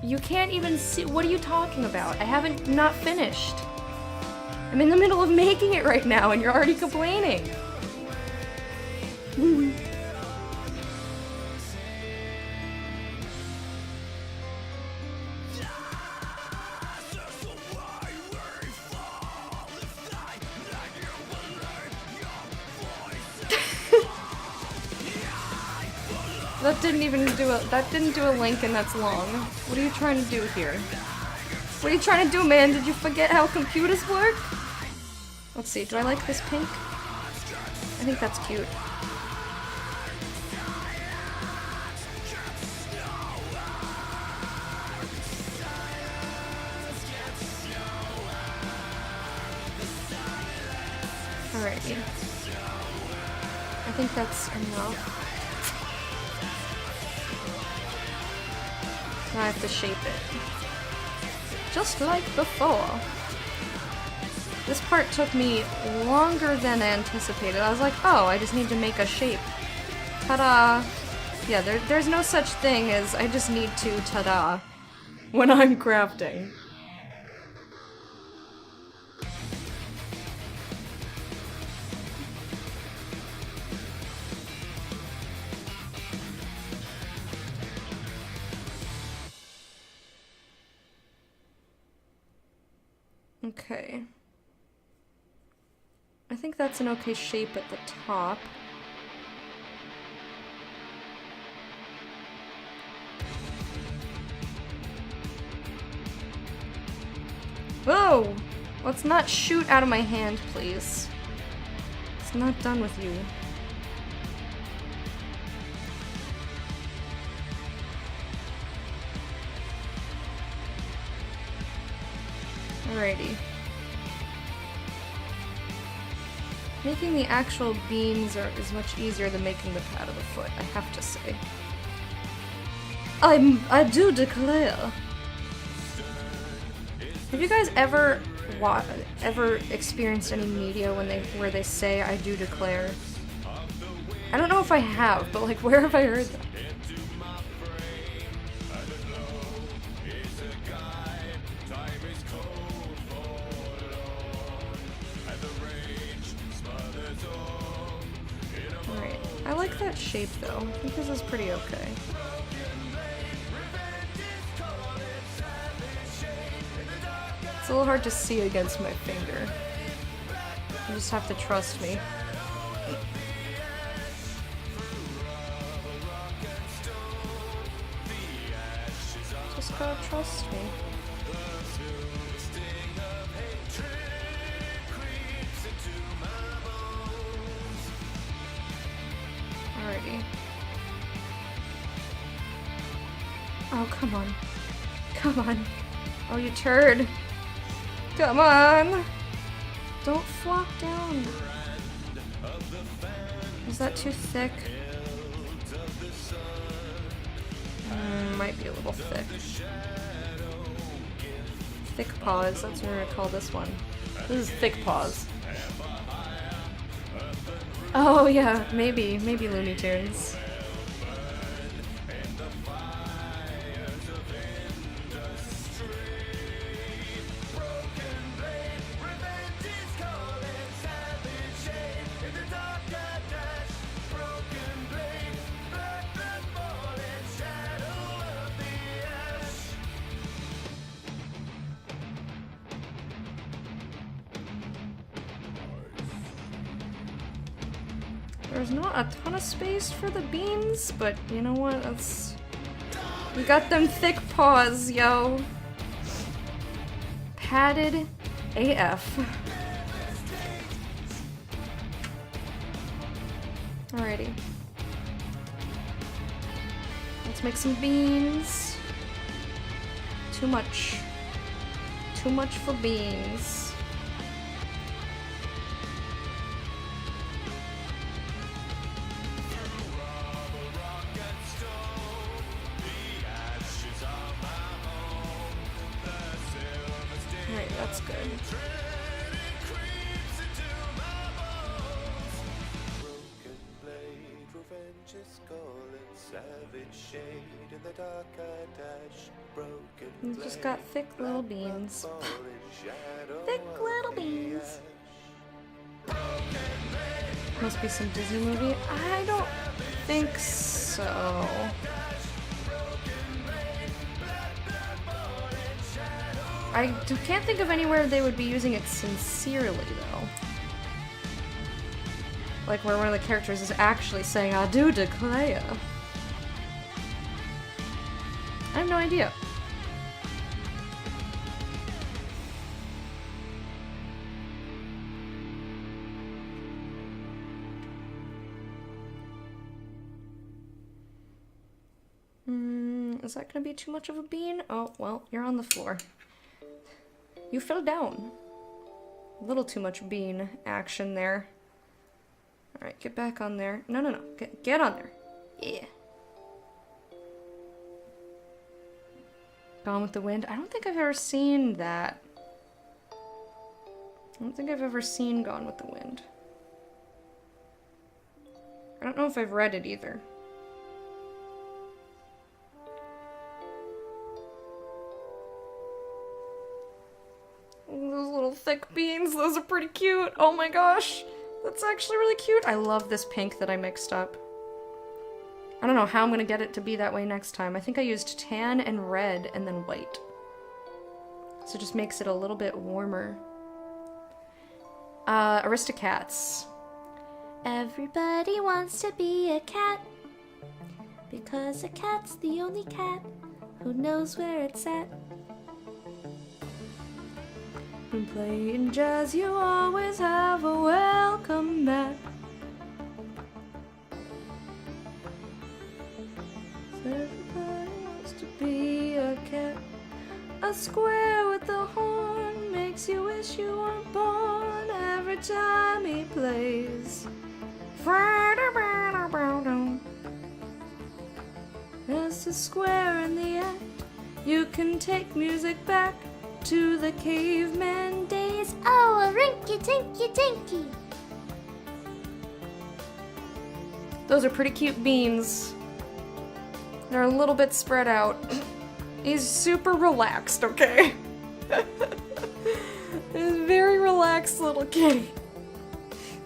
Speaker 1: You can't even see. What are you talking about? I haven't not finished. I'm in the middle of making it right now and you're already complaining. That didn't do a link and that's long. What are you trying to do here? What are you trying to do, man? Did you forget how computers work? Let's see, do I like this pink? I think that's cute. Alrighty. I think that's enough. Now I have to shape it. Just like before. This part took me longer than anticipated. I was like, oh, I just need to make a shape. Ta-da! Yeah, there's no such thing as I just need to ta-da when I'm crafting. Okay. I think that's an okay shape at the top. Whoa! Let's not shoot out of my hand, please. It's not done with you. Alrighty. Making the actual beans is much easier than making the pad of the foot, I have to say. I do declare. Have you guys ever experienced any media where they say I do declare? I don't know if I have, but like where have I heard that? I like that shape though. I think this is pretty okay. It's a little hard to see against my finger. You just have to trust me. Just gotta trust me. Alrighty. Oh, come on. Come on. Oh, you turd. Come on! Don't flop down. Is that too thick? Might be a little thick. Thick paws, that's what we're gonna call this one. This is thick paws. Oh yeah, maybe Looney Tunes. There's not a ton of space for the beans, but you know what? That's... We got them thick paws, yo. Padded AF. Alrighty. Let's make some beans. Too much. Too much for beans. Alright, that's good. We just got thick little beans. Thick little beans. Must be some Disney movie. I don't think so. Can't think of anywhere they would be using it sincerely, though. Like where one of the characters is actually saying, I do declare. I have no idea. Is that gonna be too much of a bean? Oh, well, you're on the floor. You fell down. A little too much bean action there. Alright, get back on there. No, no, no. Get on there. Yeah. Gone with the Wind? I don't think I've ever seen that. I don't think I've ever seen Gone with the Wind. I don't know if I've read it either. Those little thick beans, those are pretty cute. Oh my gosh. That's actually really cute. I love this pink that I mixed up. I don't know how I'm gonna get it to be that way next time. I think I used tan and red and then white. So it just makes it a little bit warmer. Aristocats. Everybody wants to be a cat. Because a cat's the only cat who knows where it's at. When playing jazz, you always have a welcome mat. Everybody wants to be a cat. A square with a horn makes you wish you weren't born every time he plays. There's a square in the act. You can take music back to the caveman days. Oh, a rinky-tinky-tinky. Those are pretty cute beans. They're a little bit spread out. He's super relaxed, okay? He's a very relaxed little kitty.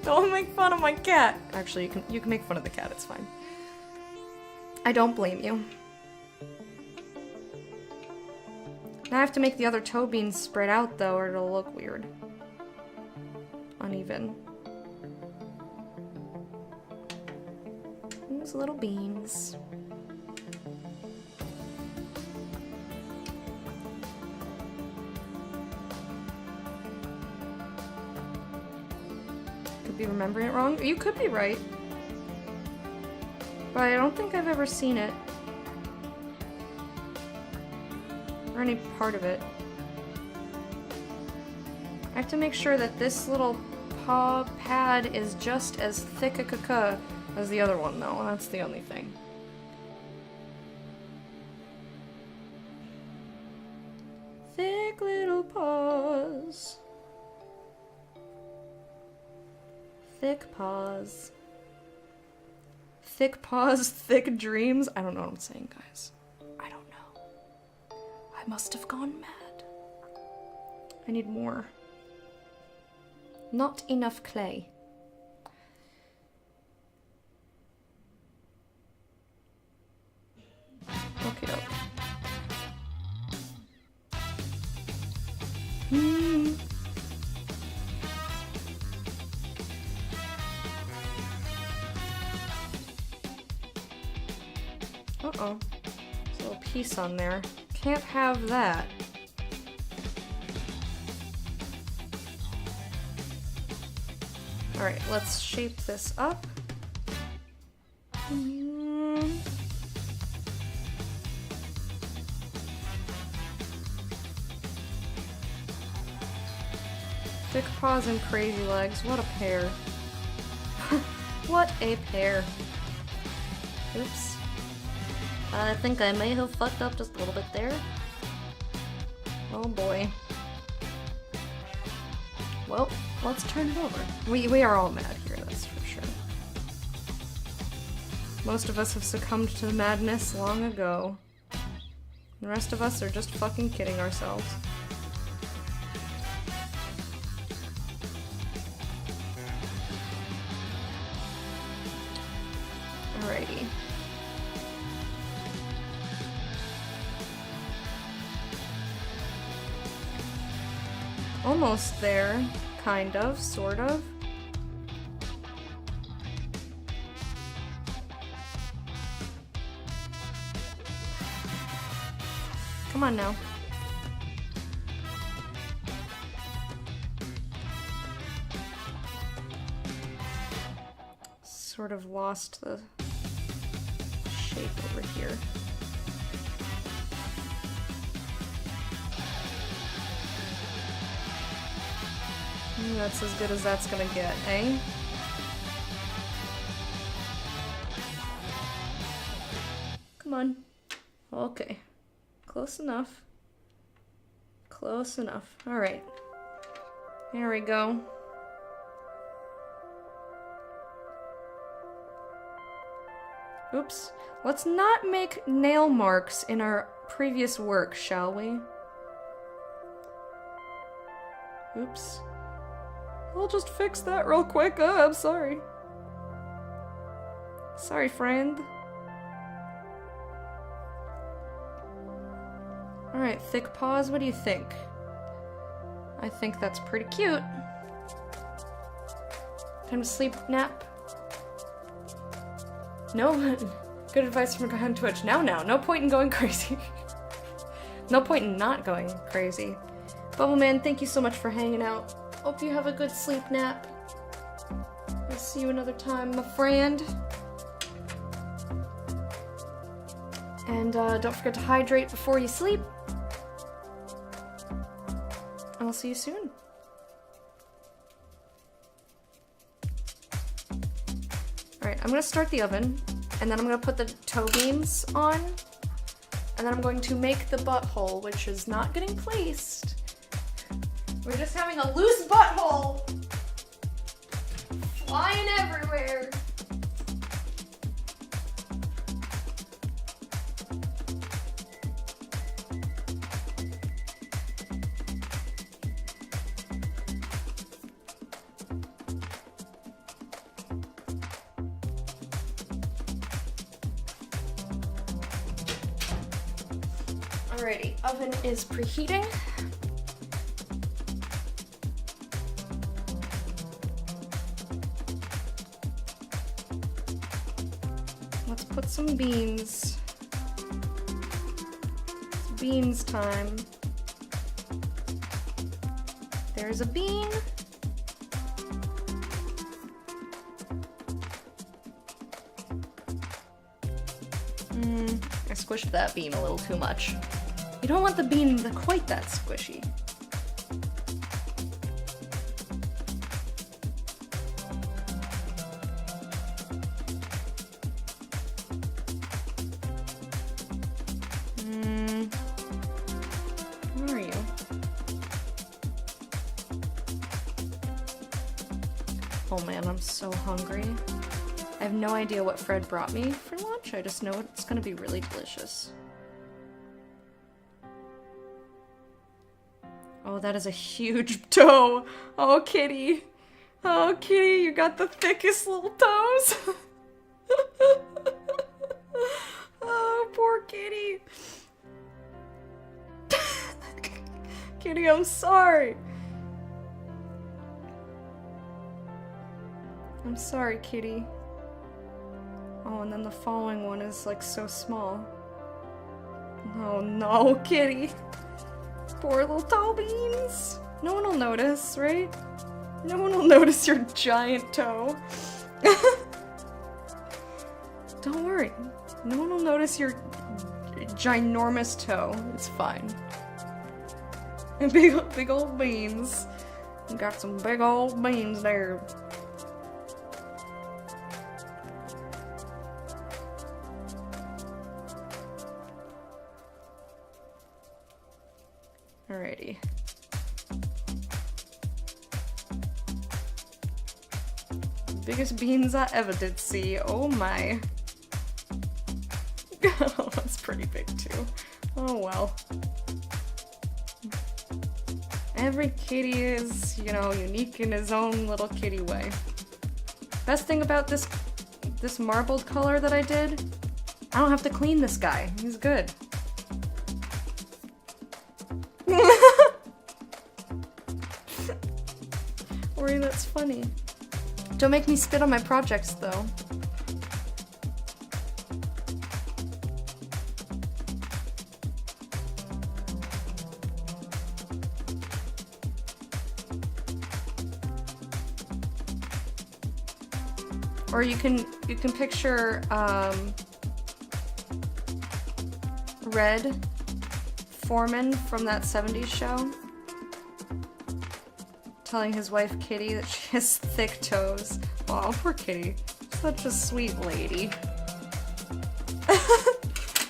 Speaker 1: Don't make fun of my cat. Actually, you can make fun of the cat, it's fine. I don't blame you. Now I have to make the other toe beans spread out, though, or it'll look weird. Uneven. Those little beans. Could be remembering it wrong. You could be right. But I don't think I've ever seen it. Or any part of it. I have to make sure that this little paw pad is just as thick a caca as the other one, though. That's the only thing. Thick little paws. Thick paws. Thick paws, thick dreams. I don't know what I'm saying, guys. I don't know. I must have gone mad. I need more. Not enough clay. Okay, doke. Uh-oh. There's a little piece on there. Can't have that. Alright, let's shape this up. Thick paws and crazy legs. What a pair. What a pair. Oops. I think I may have fucked up just a little bit there. Oh boy. Well, let's turn it over. We are all mad here, that's for sure. Most of us have succumbed to the madness long ago. The rest of us are just fucking kidding ourselves. Alrighty. Almost there, kind of, sort of. Come on now. Sort of lost the shape over here. That's as good as that's gonna get, eh? Come on. Okay. Close enough. Close enough. Alright. There we go. Oops. Let's not make nail marks in our previous work, shall we? Oops. I'll just fix that real quick. Oh, I'm sorry. Sorry, friend. Alright, thick paws, what do you think? I think that's pretty cute. Time to sleep, nap. No, good advice from a guy on Twitch. Now, no point in going crazy. No point in not going crazy. Bubbleman, thank you so much for hanging out. Hope you have a good sleep nap. I'll see you another time, my friend. And don't forget to hydrate before you sleep. I'll see you soon. Alright, I'm gonna start the oven, and then I'm gonna put the toe beams on, and then I'm going to make the butthole, which is not getting placed. We're just having a loose butthole flying everywhere. Alrighty, oven is preheating. Let's put some beans. It's beans time. There's a bean. I squished that bean a little too much. You don't want the bean quite that squishy. Where are you? Oh man, I'm so hungry. I have no idea what Fred brought me for lunch, I just know it's gonna be really delicious. Oh, that is a huge toe. Oh, kitty. Oh, kitty, you got the thickest little toes. Oh, poor kitty. Kitty, I'm sorry. I'm sorry, kitty. Oh Oh, and then the following one is like so small. Oh no, kitty. Poor little toe beans. No one will notice, right? No one will notice your giant toe. Don't worry. No one will notice your ginormous toe. It's fine. Big old beans. You got some big old beans there. Alrighty. Biggest beans I ever did see. Oh my. Oh, that's pretty big too. Oh well. Every kitty is, you know, unique in his own little kitty way. Best thing about this marbled color that I did, I don't have to clean this guy. He's good. Ori, that's funny. Don't make me spit on my projects, though. Or you can picture Red Foreman from that 70s show telling his wife Kitty that she has thick toes. Aw, poor Kitty. Such a sweet lady.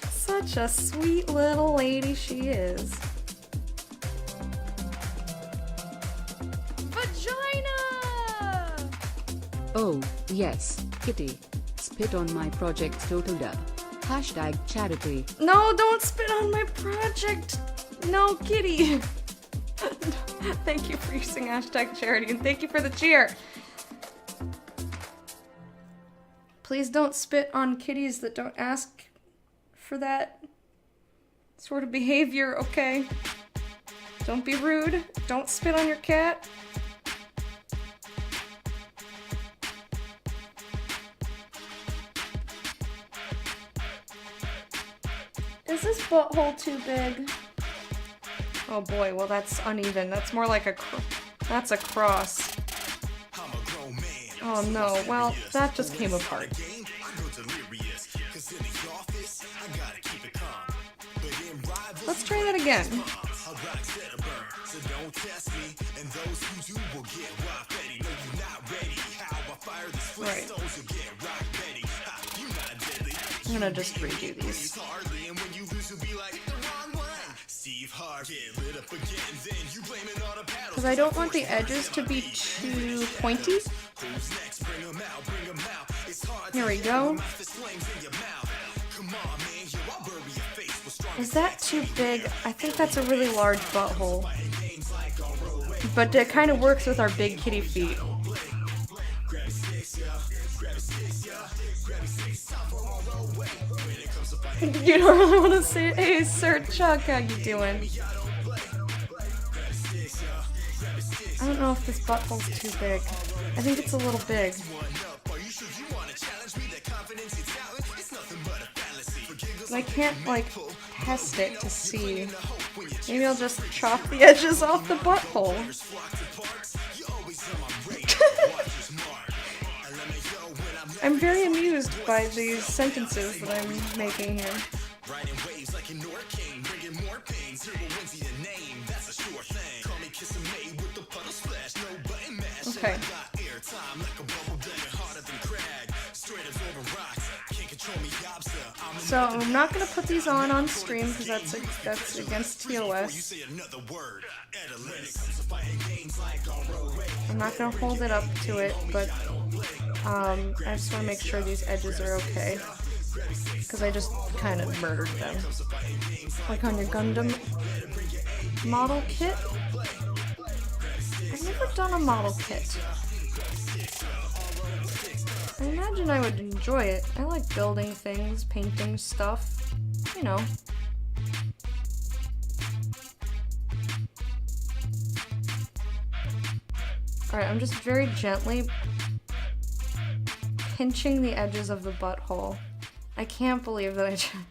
Speaker 1: Such a sweet little lady she is. Vagina!
Speaker 7: Oh, yes, Kitty. Spit on my project total dub. Hashtag charity.
Speaker 1: No, don't spit on my project! No, Kitty! Thank you for using hashtag charity, and thank you for the cheer! Please don't spit on kitties that don't ask for that sort of behavior, okay? Don't be rude. Don't spit on your cat. Is this butthole too big? Oh boy, well that's uneven. That's more like that's a cross. Oh no, well, that just came apart. Let's try that again. Right. I'm gonna just redo these. Because I don't want the edges to be too pointy. Here we go. Is that too big? I think that's a really large butthole. But it kind of works with our big kitty feet. You don't really want to say, hey, Sir Chuck, how you doing? I don't know if this butthole's too big. I think it's a little big. But I can't, like, test it to see. Maybe I'll just chop the edges off the butthole. I'm very amused by these sentences that I'm making here. Okay. So I'm not gonna put these on stream because that's against TOS. I'm not gonna hold it up to it, but I just want to make sure these edges are okay because I just kind of murdered them. Like on your Gundam model kit. I've never done a model kit. I imagine I would enjoy it. I like building things, painting stuff, you know. Alright, I'm just very gently pinching the edges of the butthole. I can't believe that I'm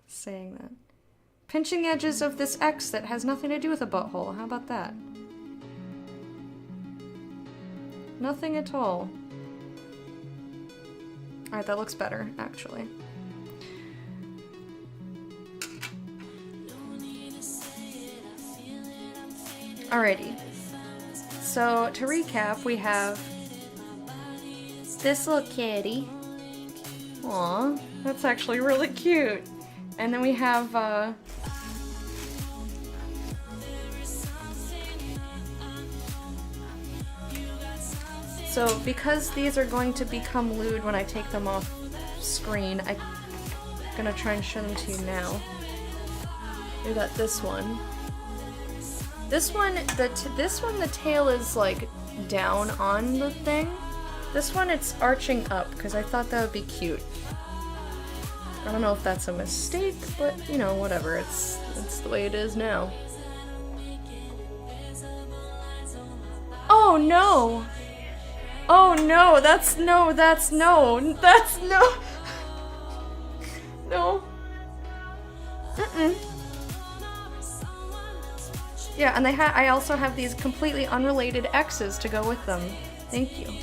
Speaker 1: saying that. Pinching the edges of this X that has nothing to do with a butthole. How about that? Nothing at all. Alright, that looks better, actually. Alrighty. So, to recap, we have this little kitty. Aw, that's actually really cute. And then we have, so, because these are going to become lewd when I take them off screen, I'm gonna try and show them to you now. We got this one. This one, the tail is, like, down on the thing. This one, it's arching up, because I thought that would be cute. I don't know if that's a mistake, but, you know, whatever. It's the way it is now. Oh, no! Oh, no! That's no! No. Mm-mm. Yeah, and I also have these completely unrelated X's to go with them. Thank you.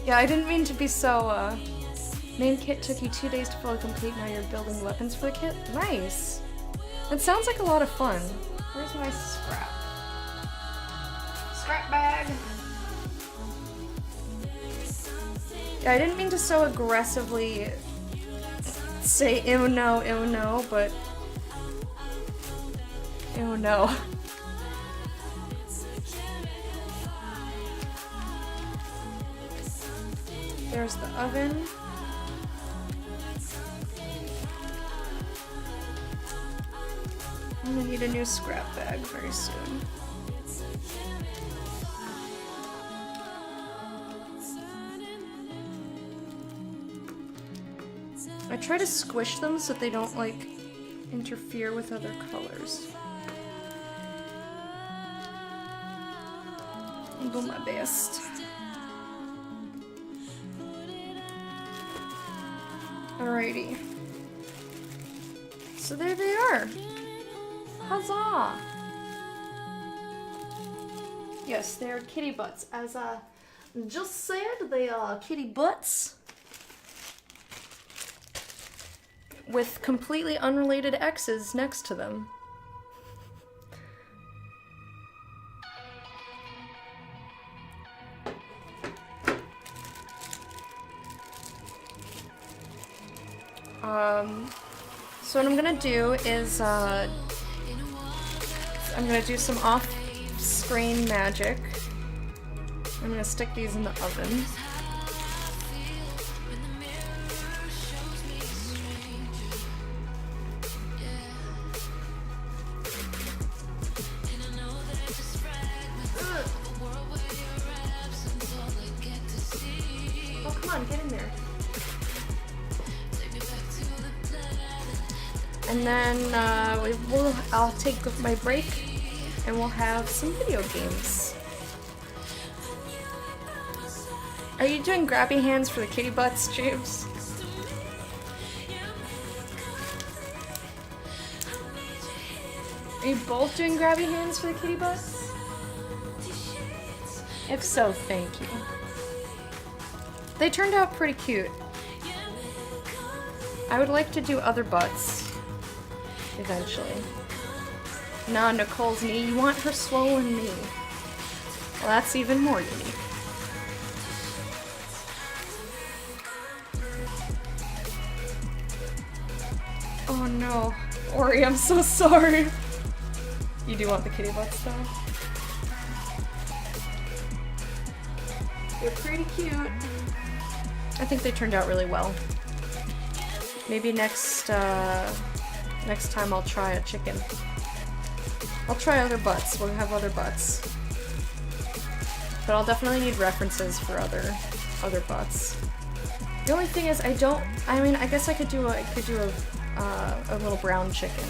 Speaker 1: Yeah, I didn't mean to be so, main kit took you 2 days to fully complete, now you're building weapons for the kit? Nice! That sounds like a lot of fun. Where's my scrap? Scrap bag! Yeah, I didn't mean to so aggressively say ew no, but ew no. There's the oven. I'm gonna need a new scrap bag very soon. I try to squish them so that they don't, like, interfere with other colors. I'll do my best. Alrighty. So there they are. Huzzah! Yes, they are kitty butts. As I just said, they are kitty butts. With completely unrelated X's next to them. So what I'm gonna do is, I'm gonna do some off-screen magic. I'm gonna stick these in the oven. Oh, come on, get in there. And then I'll take my break and we'll have some video games. Are you doing grabby hands for the kitty butts, Chibs? Are you both doing grabby hands for the kitty butts? If so, thank you. They turned out pretty cute. I would like to do other butts. Eventually. Nah, Nicole's knee. You want her swollen knee. Well, that's even more unique. Oh no. Ori, I'm so sorry. You do want the kitty butts though? They're pretty cute. I think they turned out really well. Maybe next time I'll try a chicken. I'll try other butts. We'll have other butts. But I'll definitely need references for other butts. The only thing is I mean, I guess I could do a little brown chicken.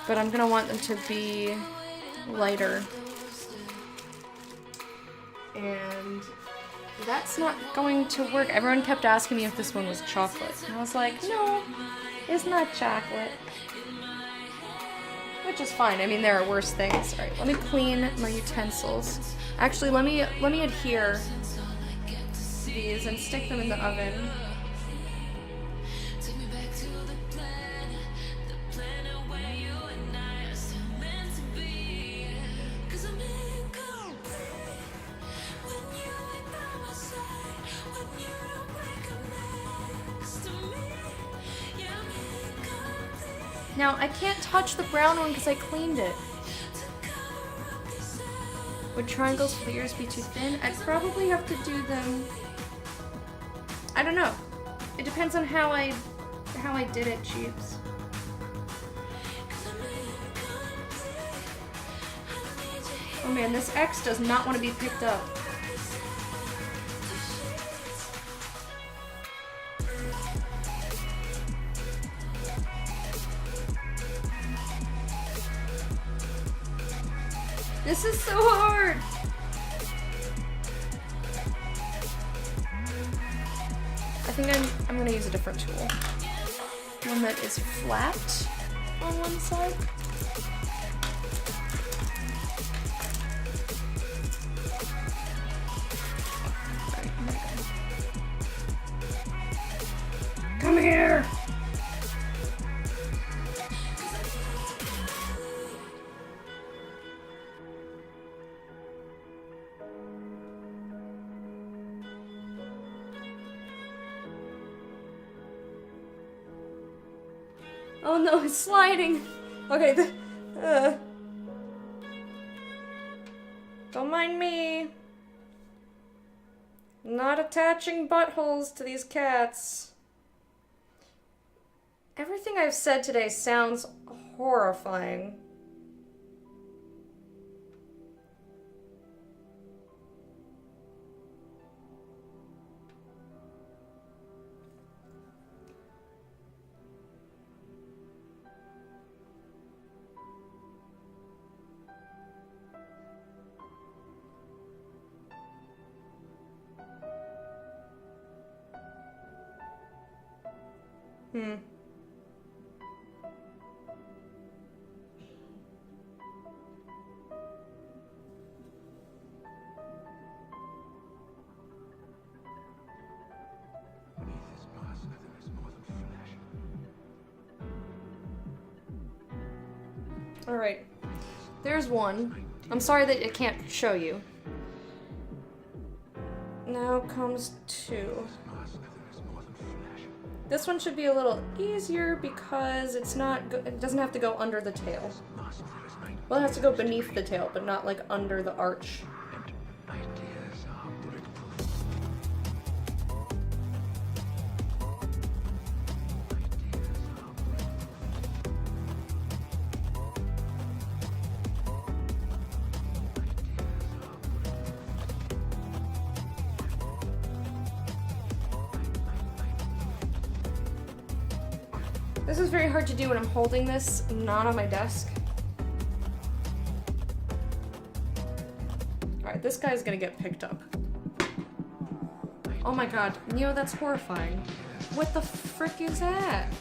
Speaker 1: but I'm gonna want them to be lighter. And that's not going to work. Everyone kept asking me if this one was chocolate. And I was like, no, it's not chocolate. Which is fine. I mean, there are worse things. All right, let me clean my utensils. Actually, let me adhere these and stick them in the oven. Now, I can't touch the brown one because I cleaned it. Would triangles for the ears be too thin? I'd probably have to do them... I don't know. It depends on how I did it, Chibs. Oh man, this X does not want to be picked up. This is so hard! I think I'm gonna use a different tool. One that is flat on one side. Come here! Oh no, it's sliding! Okay, don't mind me. Not attaching buttholes to these cats. Everything I've said today sounds horrifying. Alright, there's one. I'm sorry that I can't show you. Now comes two. This one should be a little easier because it's not. It doesn't have to go under the tail. Well, it has to go beneath the tail, but not like under the arch. This is very hard to do when I'm holding this not on my desk. Alright, this guy's gonna get picked up. Oh my god, Neo, that's horrifying. What the frick is that?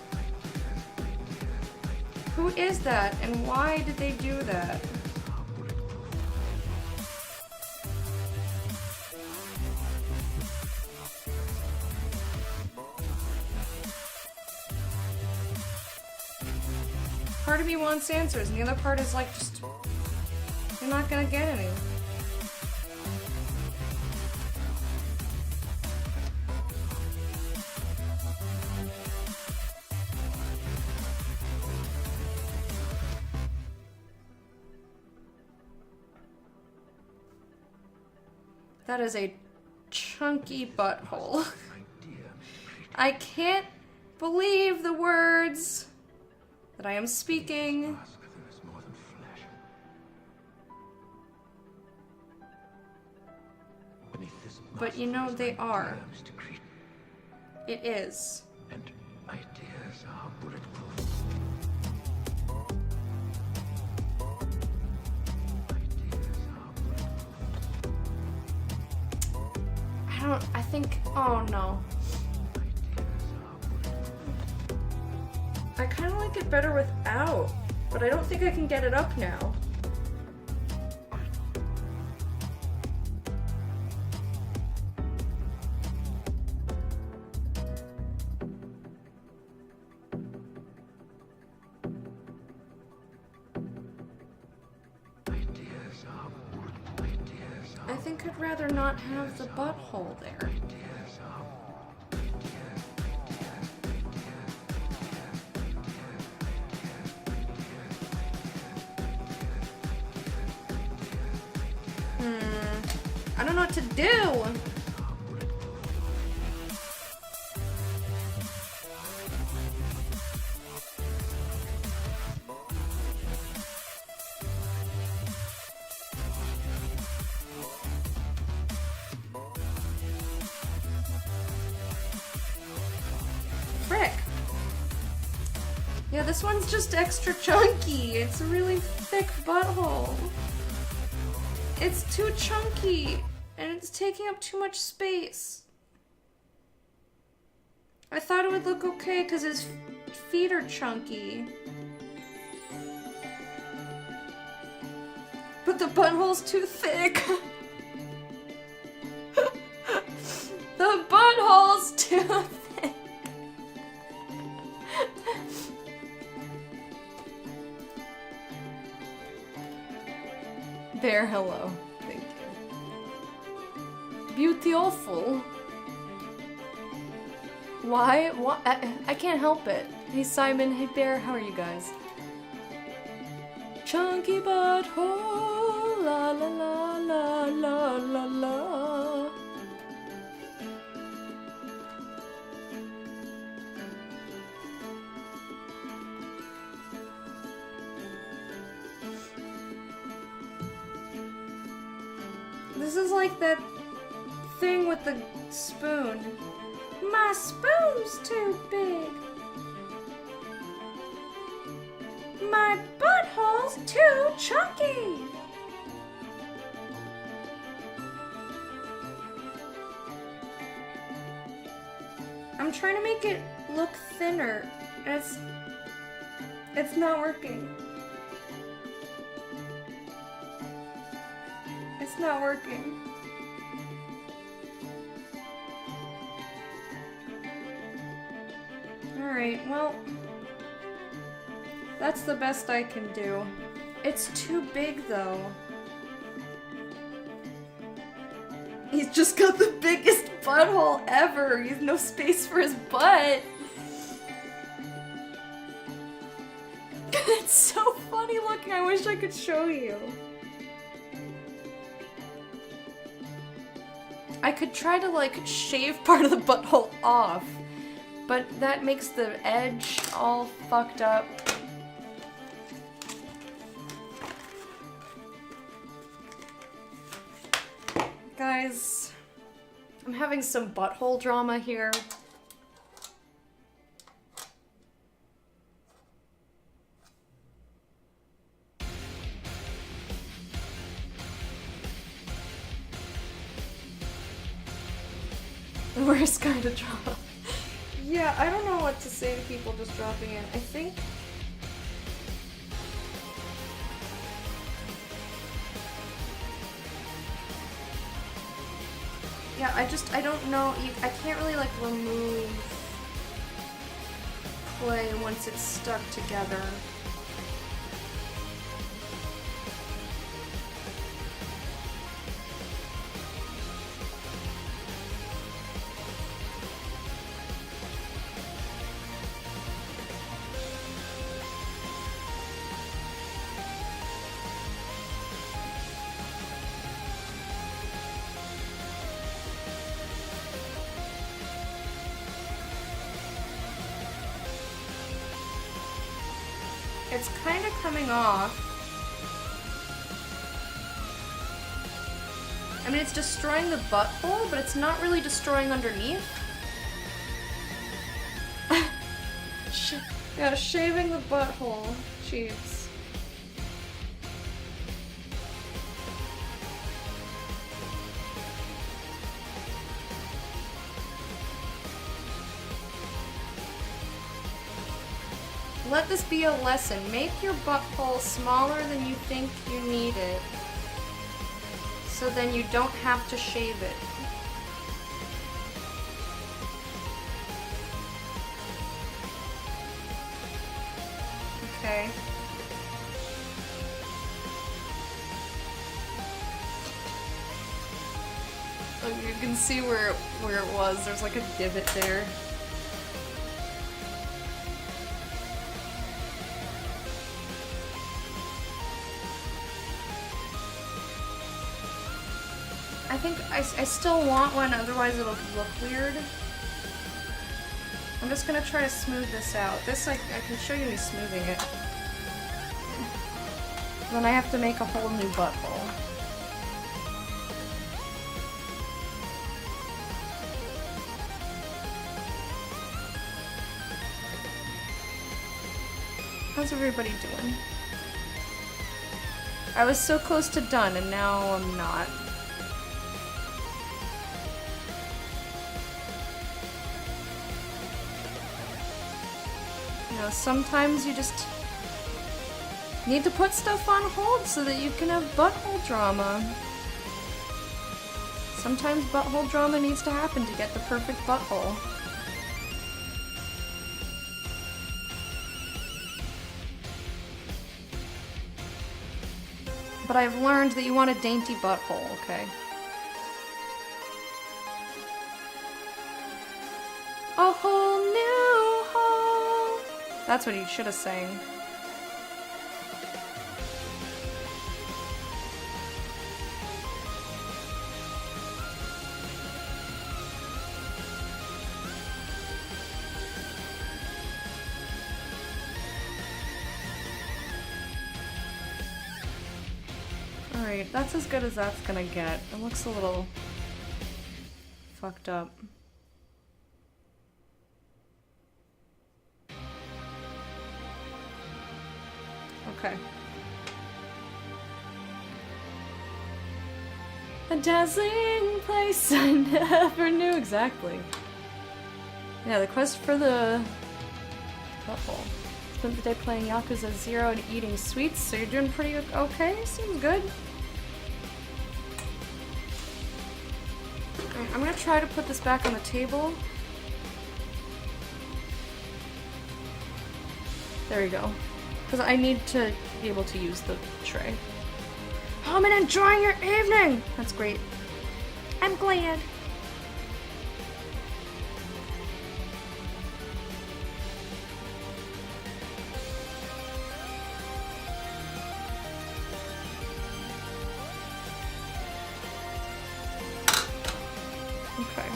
Speaker 1: Who is that and why did they do that? Part of me wants answers, and the other part is like, just, you're not gonna get any. That is a chunky butthole. I can't believe the words that I am speaking. But you know, they are. It is.
Speaker 8: And ideas are bulletproof.
Speaker 1: I think, oh no. I kind of like it better without, but I don't think I can get it up now. I think I'd rather not have the butthole there. I don't know what to do. Frick. Yeah, this one's just extra chunky. It's a really thick butthole. It's too chunky, and it's taking up too much space. I thought it would look okay because his feet are chunky. But the butthole's too thick. The butthole's too thick. There, hello. Thank you. Beautiful. Why? What? I can't help it. Hey Simon, hey Bear, how are you guys? Chunky butthole, la la la la la la la. This is like that thing with the spoon. My spoon's too big. My butthole's too chunky. I'm trying to make it look thinner, and it's not working. It's not working. Alright, well, that's the best I can do. It's too big, though. He's just got the biggest butthole ever. He has no space for his butt. It's so funny looking. I wish I could show you. I could try to, like, shave part of the butthole off, but that makes the edge all fucked up. Guys, I'm having some butthole drama here. Worst kind of drama. Yeah, I don't know what to say to people just dropping in. I think... Yeah, I don't know, I can't really, like, remove clay once it's stuck together. It's kind of coming off. I mean, it's destroying the butthole, but it's not really destroying underneath. Yeah, shaving the butthole. Chibs. Let this be a lesson. Make your butthole smaller than you think you need it. So then you don't have to shave it. Okay. Look, you can see where it was. There's like a divot there. I think I still want one, otherwise it'll look weird. I'm just gonna try to smooth this out. This, I can show you me smoothing it. Then I have to make a whole new butthole. How's everybody doing? I was so close to done and now I'm not. You know, sometimes you just need to put stuff on hold so that you can have butthole drama. Sometimes butthole drama needs to happen to get the perfect butthole. But I've learned that you want a dainty butthole, okay? A whole new hole. That's what you should have sang. Alright, that's as good as that's gonna get. It looks a little fucked up. Okay. A dazzling place I never knew exactly. Yeah, the quest for the butthole. Spent the day playing Yakuza 0 and eating sweets, so you're doing pretty okay? Seems good. Alright, I'm gonna try to put this back on the table. There we go. Because I need to be able to use the tray. Oh, I'm enjoying your evening! That's great. I'm glad. Okay.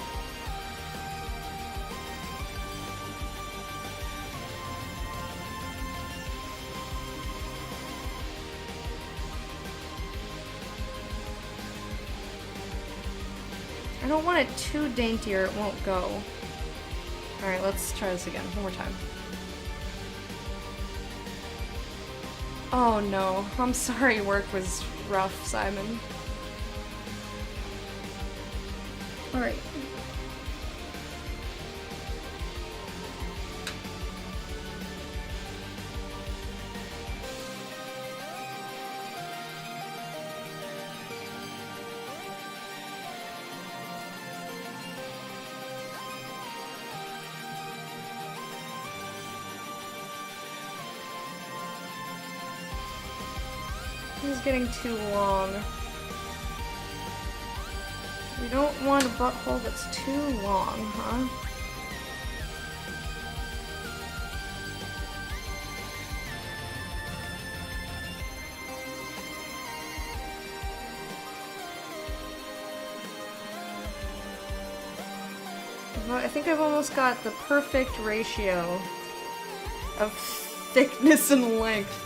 Speaker 1: I don't want it too dainty or it won't go. Alright, let's try this again. One more time. Oh no. I'm sorry work was rough, Simon. Alright. This is getting too long. We don't want a butthole that's too long, huh? Well, I think I've almost got the perfect ratio of thickness and length.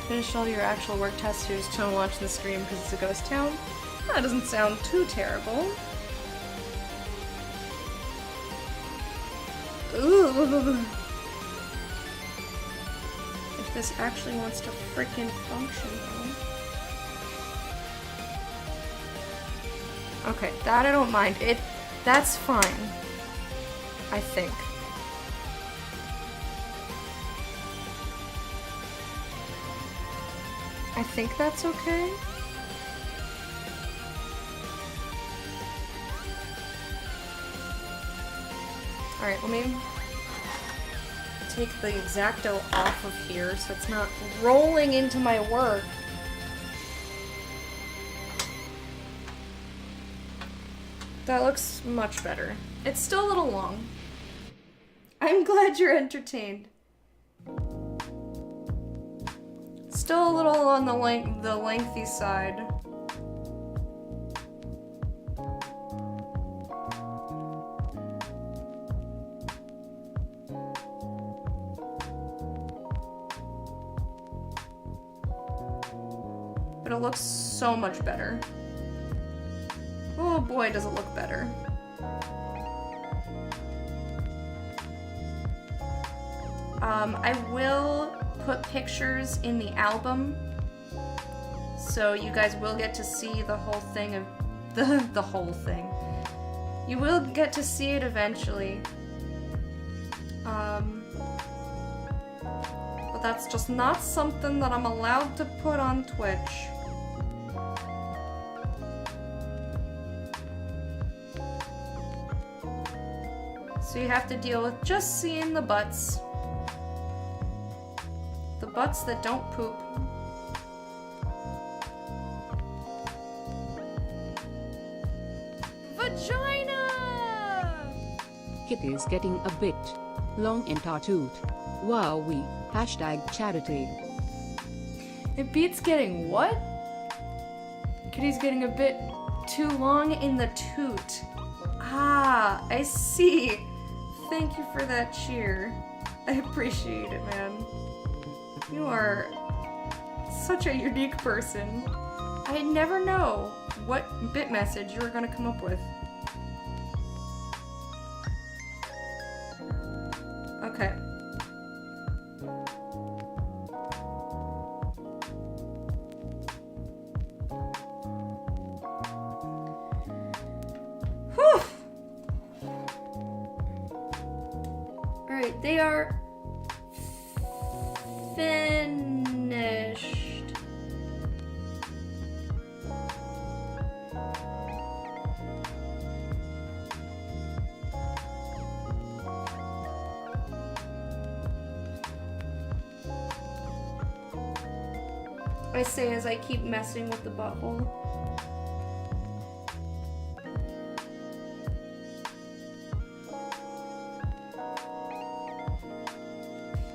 Speaker 1: Finish all your actual work tests, so you're just trying to watch the stream because it's a ghost town. That doesn't sound too terrible. Ooh. If this actually wants to freaking function, though. Okay, that I don't mind. That's fine. I think. I think that's okay. Alright, let me take the X-Acto off of here so it's not rolling into my work. That looks much better. It's still a little long. I'm glad you're entertained. Still a little on the lengthy side. But it looks so much better. Oh boy, does it look better. I will put pictures in the album, so you guys will get to see the whole thing of the whole thing. You will get to see it eventually. But that's just not something that I'm allowed to put on Twitch. So you have to deal with just seeing the butts. The butts that don't poop. Vagina!
Speaker 7: Kitty's getting a bit long and tattooed. Wowee. Hashtag charity.
Speaker 1: It beats getting what? Kitty's getting a bit too long in the toot. Ah, I see. Thank you for that cheer. I appreciate it, man. You are such a unique person. I never know what bit message you were gonna come up with. Okay. Whew! Alright, they are finished. I say as I keep messing with the butthole.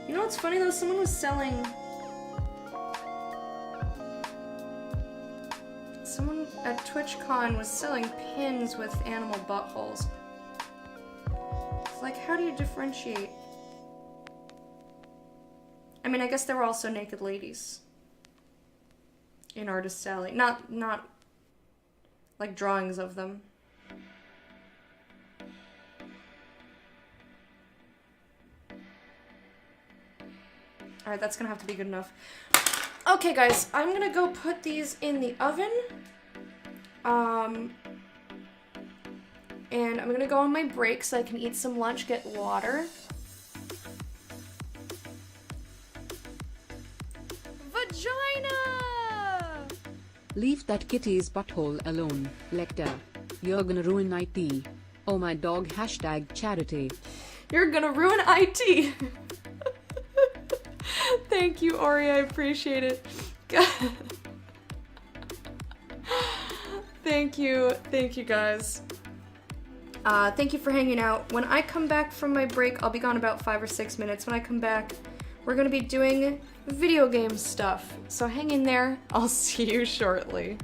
Speaker 1: You know what's funny though? Someone was selling... Someone at TwitchCon was selling pins with animal buttholes. It's like, how do you differentiate? I mean, I guess there were also naked ladies in Artist Alley. Not like drawings of them. Alright, that's gonna have to be good enough. Okay, guys, I'm gonna go put these in the oven. And I'm gonna go on my break so I can eat some lunch, get water. Vagina!
Speaker 7: Leave that kitty's butthole alone, Lecter. You're gonna ruin IT. Oh my dog. Hashtag charity.
Speaker 1: You're gonna ruin IT. Thank you, Ori. I appreciate it. Thank you guys. Thank you for hanging out. When I come back from my break, I'll be gone about 5 or 6 minutes. When I come back, we're gonna be doing video game stuff. So hang in there. I'll see you shortly.